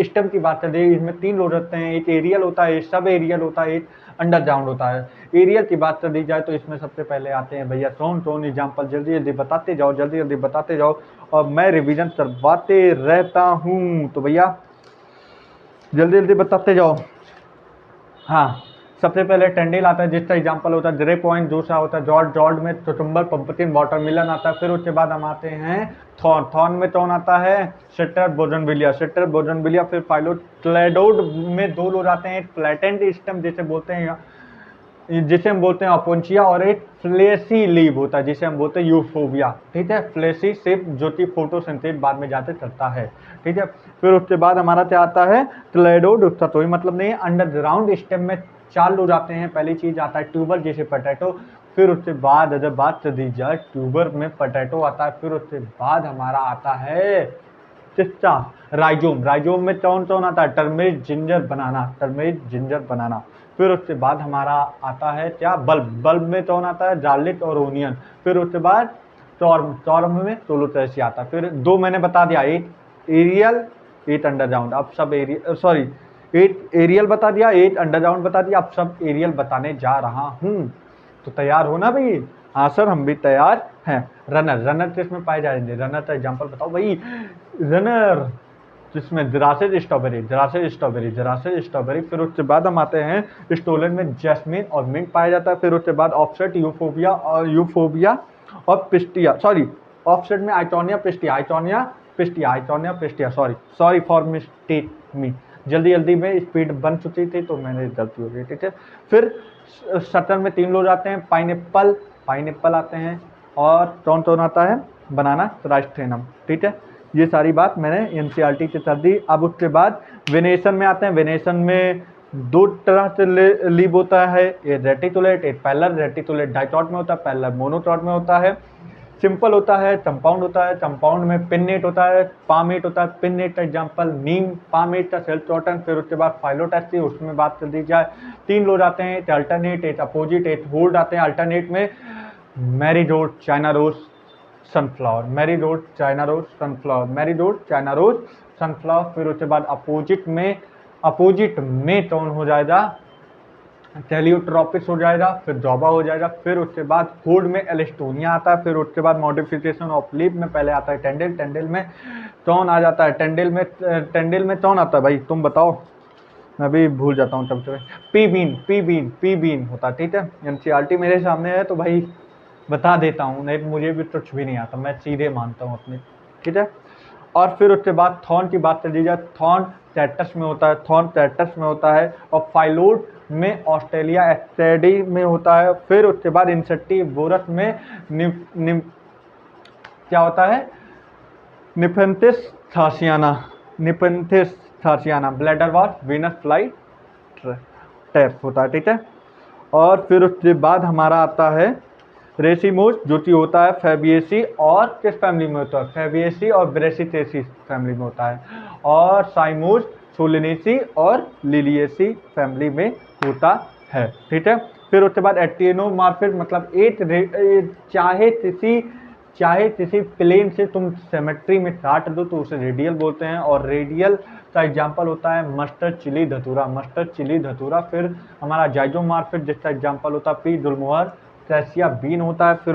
स्टेम की बात करें, इसमें तीन लोड होते हैं, एक एरियल होता है, एक सब एरियल होता है, एक अंडरग्राउंड होता है। एरियल की बात कर दी जाए तो इसमें सबसे पहले आते हैं भैया कौन एग्जाम्पल। जल्दी जल्दी बताते जाओ, जल्दी जल्दी बताते जाओ, और मैं रिवीजन करवाते रहता हूँ। तो भैया जल्दी जल्दी बताते जाओ। हाँ, सबसे पहले टेंडिल आता है जिसका एग्जाम्पल होता है ग्रे पॉइंट, दूसरा होता है जॉर्ज, जॉर्ज में चुचुम्बर, पंपकिन, वाटरमेलन आता है। फिर उसके बाद हम आते हैं थॉर्न, थॉर्न में कौन आता है? Citrus bougainvillea, citrus bougainvillea. फिर फाइलोक्लेडोड में दो लोग आते हैं, एक फ्लैटेंड स्टेम जिसे बोलते हैं, जिसे हम बोलते हैं अपोंचिया, और एक फ्लेसी लीव होता है जिसे हम बोलते हैं यूफोबिया। ठीक है, फ्लेसी सिर्फ जो कि फोटोसिंथेसिस बाद में जाते करता है। ठीक है, फिर उसके बाद हमारा क्या आता है? क्लेडोड, उसका कोई मतलब नहीं है। अंडरग्राउंड स्टेम में चार लोग आते हैं। पहली चीज आता है ट्यूबर जैसे पोटैटो। फिर उसके बाद अगर बात कर दी जाए, ट्यूबर में पोटैटो आता है। फिर उसके बाद हमारा आता है चिस्टा राइजोम, राइजोम में कौन कौन आता है? टर्मेरिक, जिंजर, बनाना, टर्मेरिक, जिंजर, बनाना। फिर उसके बाद हमारा आता है क्या? बल्ब, बल्ब में कौन आता है? गार्लिक और ओनियन। फिर उसके बाद टॉर्म, टॉर्म में सोलोट्रेसी आता है। फिर दो मैंने बता दिया, एक एरियल, एक अंडरग्राउंड। अब सब एरियल, सॉरी, एक एरियल बता दिया, एक अंडरग्राउंड बता दिया, अब सब एरियल बताने जा रहा हूँ। तो तैयार हो ना भाई? हाँ सर, हम भी तैयार हैं। रनर, रनर किसमें पाए जाएंगे? रनर का एग्जाम्पल बताओ भाई। रनर जिसमें जरासेज स्ट्रॉबेरी, जरासेज स्ट्रॉबेरी, जरासेज स्ट्रॉबेरी। फिर उसके बाद हम आते हैं स्टोलन में जैस्मिन और मिंट पाया जाता है। फिर उसके बाद ऑफसेट, यूफोबिया और पिस्टिया, सॉरी, ऑफसेट में आइटोनिया पिस्टिया, आइटोनिया Pistia, sorry for mistake me. जल्दी जल्दी में स्पीड बन चुकी थी तो मैंने गलती हो गई। ठीक है, फिर सटन में तीन लोग आते हैं, पाइनएप्पल आते हैं, और कौन कौन आता है? बनाना, राइस्ट्रेनम। ठीक है, ये सारी बात मैंने एनसीईआरटी से कर दी। अब उसके बाद वेनेशन में आते हैं। वेनेशन में दो तरह से लीव होता है, एक रेटिकुलेट, एक पैरेलल। रेटिकुलेट डाइटॉट में होता है, पैरेलल मोनोटॉट में होता है। सिंपल होता है, कंपाउंड होता है, कंपाउंड में पिन्नेट होता है, पामेट होता है। पिन्नेट का एग्जाम्पल नीम, पामेट का सेल्फ कॉटन। फिर उसके बाद फाइलोटैक्सी, उसमें बात कर दी जाए तीन लोग आते हैं, एक अल्टरनेट, एक अपोजिट, एक होल्ड आते हैं। अल्टरनेट में marigold, China rose, sunflower, marigold, China rose, sunflower, marigold, China rose, sunflower. फिर उसके बाद अपोजिट में कौन हो जाएगा? टेलियोट्रॉपिक्स हो जाएगा, फिर जॉबा हो जाएगा। फिर उसके बाद होल्ड में एलिस्टोनिया आता है। फिर उसके बाद मॉडिफिकेशन ऑफ लीफ में पहले आता है टेंडिल, टेंडिल में कौन आ जाता है? टेंडिल में कौन आता है भाई? तुम बताओ, मैं भी भूल जाता हूँ कभी कभी। पी बीन होता है। ठीक है, एनसीईआरटी मेरे सामने है तो भाई बता देता हूँ, नहीं मुझे भी कुछ भी नहीं आता, मैं सीधे मानता हूँ अपने। ठीक है, और फिर उसके बाद थॉर्न की बात कर दी जाए, थॉर्न कैक्टस में होता है, थॉर्न कैक्टस में होता है, और फाइलोड में ऑस्ट्रेलिया एक्टेडी में होता है। फिर उसके बाद इंसेक्टिवोरस में क्या होता है? निफेंथिस थासियाना, ब्लैडरवॉट, वीनस फ्लाई टैप होता है। ठीक है, और फिर उसके बाद हमारा आता है रेसिमोस, जो कि होता है फैबिएसी, और किस फैमिली में होता है? फैबिएसी और ब्रेसिटेसी फैमिली में होता है। और साइमोस सोलिनेसी और लिलिएसी फैमिली में होता है। ठीक है, फिर उसके बाद एक्टिनोमॉर्फिक, मतलब चाहे किसी प्लेन से तुम सिमेट्री में काट दो तो उसे रेडियल बोलते हैं। और रेडियल का एग्जाम्पल होता है मस्टर्ड चिली धतूरा, मस्टर्ड चिली धतूरा। फिर हमारा जाइजोमॉर्फिक जिसका एग्जाम्पल होता है पी दुलमुहर, कैसिया बीन होता है। फिर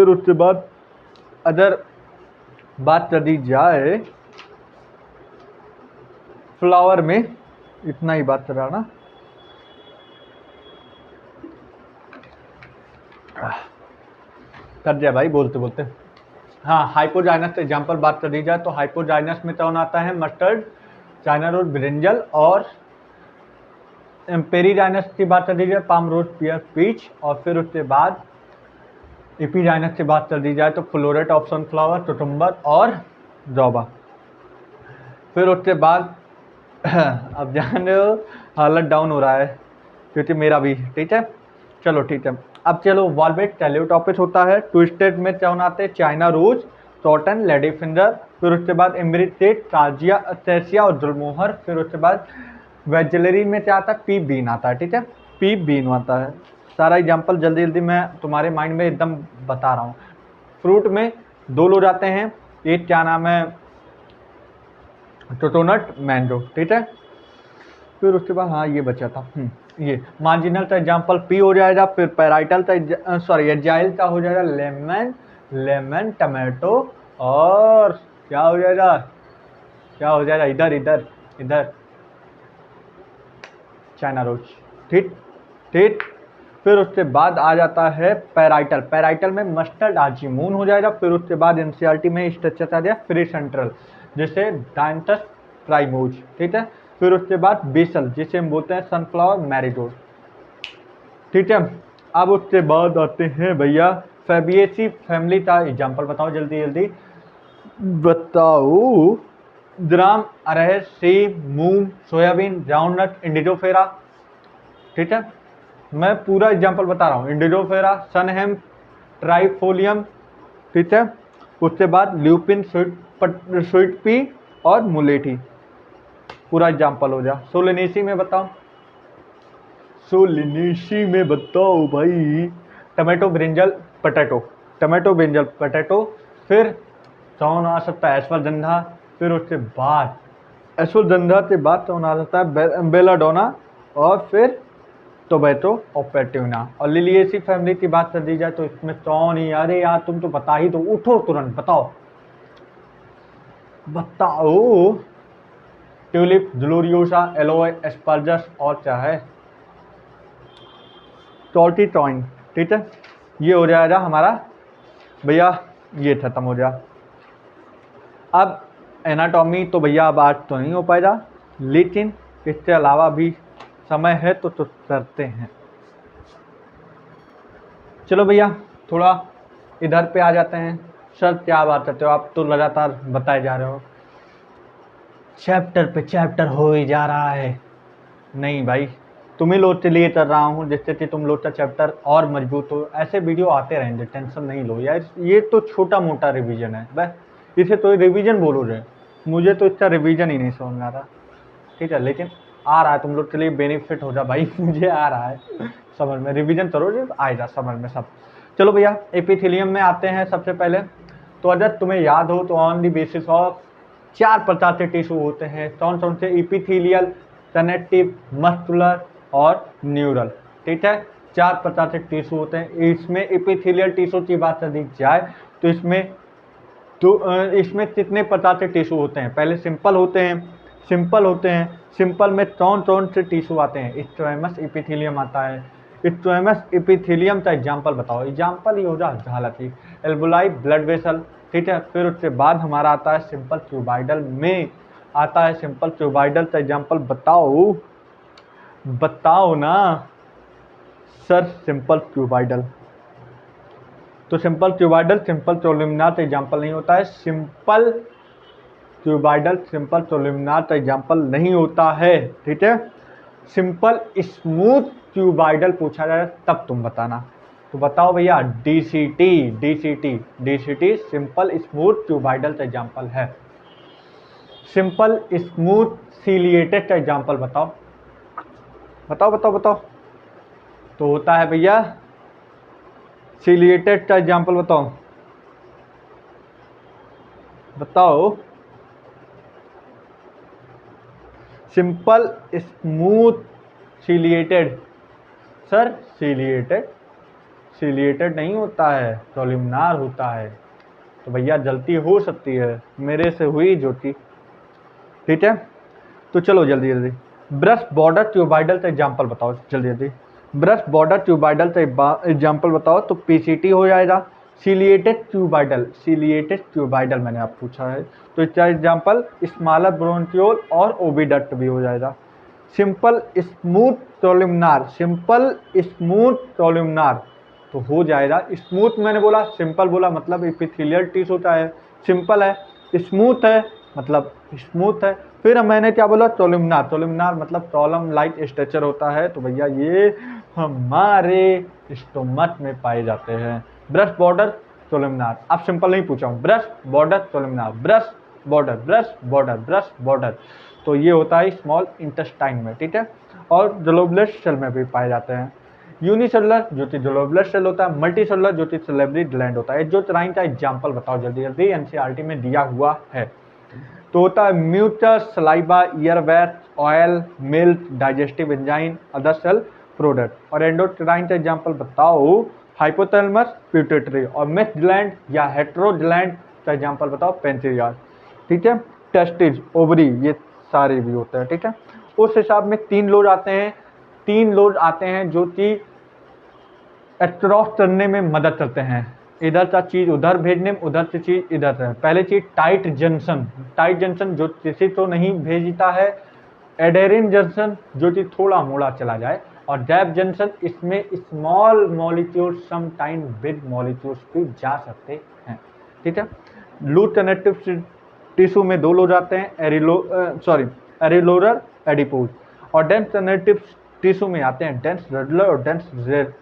उसके बाद अगर बात कर दी जाए फ्लावर में इतना ही बात चल रहा ना। कर दिया भाई बोलते बोलते। हाँ, हाइपोजाइनस एग्जाम्पल बात कर दी जाए तो हाइपोजाइनस में कौन आता है? Mustard, China rose, brinjal. और पेरीजाइनस की बात कर दी जाए पाम, रोज, पियर, पीच। और फिर उसके बाद एपीजाइनस की बात कर दी जाए तो फ्लोरेट ऑफ सनफ्लावर, कुकुम्बर और जौबा। फिर उसके बाद अब जान रहे हो हालत डाउन हो रहा है क्योंकि मेरा भी, ठीक है। चलो ठीक है, अब चलो वॉल्वेट टेलियोटॉपिस होता है। ट्विस्टेड में कौन आते हैं? China rose, cotton, lady finger. फिर उसके बाद इम्ब्रिटेट, ताजिया, असेसिया और जुलमोहर। फिर उसके बाद वेजलरी में क्या आता है? पी बीन आता है, ठीक है, पी बीन आता है। सारा एग्जाम्पल जल्दी जल्दी मैं तुम्हारे माइंड में एकदम बता रहा हूँ। फ्रूट में दो लोग आते हैं, एक क्या नाम है? कोकोनट, मैंगो, ठीक है। फिर उसके बाद हाँ ये बचा था, ये मार्जिनल का एग्जाम्पल पी हो जाएगा। फिर पैराइटल का सॉरी एजाइल का हो जाएगा लेमन, लेमन, टमाटो। और क्या हो जाएगा? क्या हो जाएगा? इधर इधर इधर चाइना रोज, ठीक ठीक। फिर उसके बाद आ जाता है पैराइटल। पैराइटल में मस्टर्ड, आजीमून हो जाएगा। फिर उसके बाद एनसीईआरटी में स्ट्रक्चर आ जाए फ्री सेंट्रल, जैसे डायंटस प्राइमोज, ठीक है। फिर उसके बाद बेसल, जिसे हम बोलते हैं सनफ्लावर, मैरीगोल्ड, ठीक है। अब उसके बाद आते हैं भैया फेबिएसी फैमिली का एग्जाम्पल बताओ जल्दी जल्दी बताओ। ग्राम, अरहर, सेब, मूंग, सोयाबीन, ग्राउंडनट, इंडिगोफेरा, ठीक है। मैं पूरा एग्जाम्पल बता रहा हूँ। इंडिगोफेरा, सनहेम, ट्राइफोलियम, ठीक है। उसके बाद ल्यूपिन, स्वीट पी और मुलेठी। पूरा एग्जाम्पल हो जा। सोलेनेसी में बताओ, सोलेनेसी में बताओ भाई tomato, brinjal, potato, tomato, brinjal, potato. फिर कौन आ सकता है? एस्फरजंधा। फिर उसके बाद एस्फरजंधा के बाद कौन आ सकता है? बेलाडोना। और फिर टोबैटो और पेट्यूना। और लिलिएसी फैमिली की बात कर दी जाए तो इसमें कौन ही? अरे यार तुम तो बता ही दो, उठो तुरंत बताओ बताओ। ट्यूलिप, ग्लोरियोसा, एलोए, एस्पर्जस और क्या है? टॉर्टिटॉइन, ठीक है। ये हो जाएगा हमारा भैया, ये खत्म हो गया। अब एनाटॉमी तो भैया अब आज तो नहीं हो पाएगा, लेकिन इसके अलावा भी समय है तो करते हैं। चलो भैया थोड़ा इधर पे आ जाते हैं। सर क्या बात करते हो, आप तो लगातार बताए जा रहे हो, चैप्टर पे चैप्टर हो ही जा रहा है। नहीं भाई, तुम्ही लोग के लिए कर रहा हूँ जिससे कि तुम लोग का चैप्टर और मजबूत हो। ऐसे वीडियो आते रहेंगे, टेंशन नहीं लो यार। ये तो छोटा मोटा रिवीजन है बस, इसे तो रिवीजन बोलोगे। मुझे तो इसका रिवीजन ही नहीं समझ में आ रहा, ठीक है। लेकिन आ रहा है, तुम लोग के लिए बेनिफिट हो जा भाई। मुझे आ रहा है समझ में, रिवीजन करोगे तो आएगा समझ में सब। चलो भैया एपिथेलियम में आते हैं सबसे पहले। तो अगर तुम्हें याद हो तो ऑन द बेसिस ऑफ 4 प्रकार के टिश्यू होते हैं। कौन कौन से? इपिथेलियल, कनेक्टिव, मस्कुलर और न्यूरल, ठीक है। 4 प्रकार के टिश्यू होते हैं। इसमें एपिथेलियल टिश्यू की बात कर दी जाए तो इसमें कितने प्रकार के टिश्यू होते हैं? पहले सिंपल होते हैं, सिंपल होते हैं। सिंपल में कौन कौन से टिश्यू आते हैं? स्क्वेमस एपिथेलियम आता है। स्क्वेमस एपिथेलियम का एग्जाम्पल बताओ। एग्जाम्पल ही हो जा झालती, एल्बुलाई, ब्लड वेसल, ठीक है। फिर उसके बाद हमारा आता है सिंपल क्यूबाइडल में आता है सिंपल क्यूबाइडल का एग्जाम्पल बताओ बताओ ना सर। सिंपल क्यूबाइडल तो सिंपल क्यूबाइडल सिंपल कोलुमिनार का एग्जाम्पल नहीं होता है। सिंपल क्यूबाइडल सिंपल कोलुमिनार का एग्जाम्पल नहीं होता है, ठीक है। सिंपल स्मूथ क्यूबाइडल पूछा जाए तब तुम बताना। तो बताओ भैया DCT, DCT, DCT simple smooth cuboidal का एग्जाम्पल है। सिंपल स्मूथ सीलिएटेड का एग्जाम्पल बताओ बताओ बताओ बताओ। तो होता है भैया सीलिएटेड का एग्जाम्पल बताओ बताओ। Simple smooth ciliated, sir ciliated, ciliated नहीं होता है, कोलुमिनार होता है। तो भैया गलती हो सकती है, मेरे से हुई जो कि, ठीक है। तो चलो जल्दी जल्दी, ब्रश बॉर्डर ट्यूबाइडल का एग्जाम्पल बताओ जल्दी जल्दी, ब्रश बॉर्डर ट्यूबाइडल का एग्जाम्पल बताओ। तो पीसीटी हो जाएगा, सिलिएटेड ट्यूबाइडल मैंने आप पूछा है, तो इसका एग्जाम्पल स्मॉलर ब्रोंक्यूल और ओविडक्ट भी हो जाएगा। सिंपल स्मूथ कोलुमनार तो हो जाएगा स्मूथ, मैंने बोला सिंपल बोला मतलब एपिथेलियल टिश्यू होता है, सिंपल है, स्मूथ है मतलब स्मूथ है। फिर मैंने क्या बोला, कोलुमनार मतलब कॉलम लाइक स्ट्रक्चर होता है, तो भैया ये हमारे स्टोमक में पाए जाते हैं। ब्रश बॉर्डर कोलुमनार, अब सिंपल नहीं पूछा हूँ, brush border columnar, brush border, तो ये होता है स्मॉल इंटेस्टाइन में, ठीक है। और ग्लोबुलर सेल में भी पाए जाते हैं। यूनिसेलुलर जो कि ग्लोबुलर सेल होता है, मल्टीसेलुलर जो कि सेलेब्री ग्लैंड होता है। जो ट्राइन का एग्जाम्पल बताओ जल्दी जल्दी, एनसीईआरटी में दिया हुआ है। तो होता है mucus, saliva, earwax, oil, milk, digestive enzyme, other cell product. और एंडोक्राइन का एग्जाम्पल बताओ, हाइपोथैलेमस, पिट्यूटरी, और मेस ग्लैंड या हेटेरो ग्लैंड का एग्जाम्पल बताओ, पेंक्रियास, ठीक है। टेस्टिस, ओवरी, ये सारे भी होते हैं, ठीक है। उस हिसाब में तीन लोड आते हैं जो कि अक्रॉस करने में मदद करते हैं, इधर का चीज उधर भेजने में, उधर की चीज इधर से। पहले चीज टाइट जंक्शन जो किसी को नहीं भेजता है, एडेरिन जंक्शन जो कि थोड़ा मोड़ा चला जाए, और गैप जंक्शन, इसमें small molecule some time big molecules भी जा सकते हैं, ठीक है। लूज कनेक्टिव टिश्यू में दो लोग आते हैं, एरिलोरर, एडिपोज। और डेंस कनेक्टिव टिश्यू में आते हैं डेंस रडलर और डेंस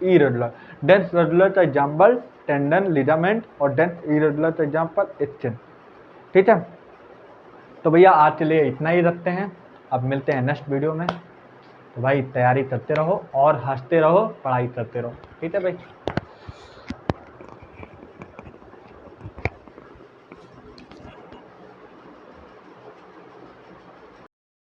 इरेगुलर। डेंस रडलर का एग्जाम्पल टेंडन, लिगामेंट, और डेंस इरेगुलर का एग्जाम्पल स्किन, ठीक है। तो भैया आज के लिए इतना ही रखते हैं, अब मिलते हैं नेक्स्ट वीडियो में। तो भाई तैयारी करते रहो और हंसते रहो, पढ़ाई करते रहो, ठीक है भाई।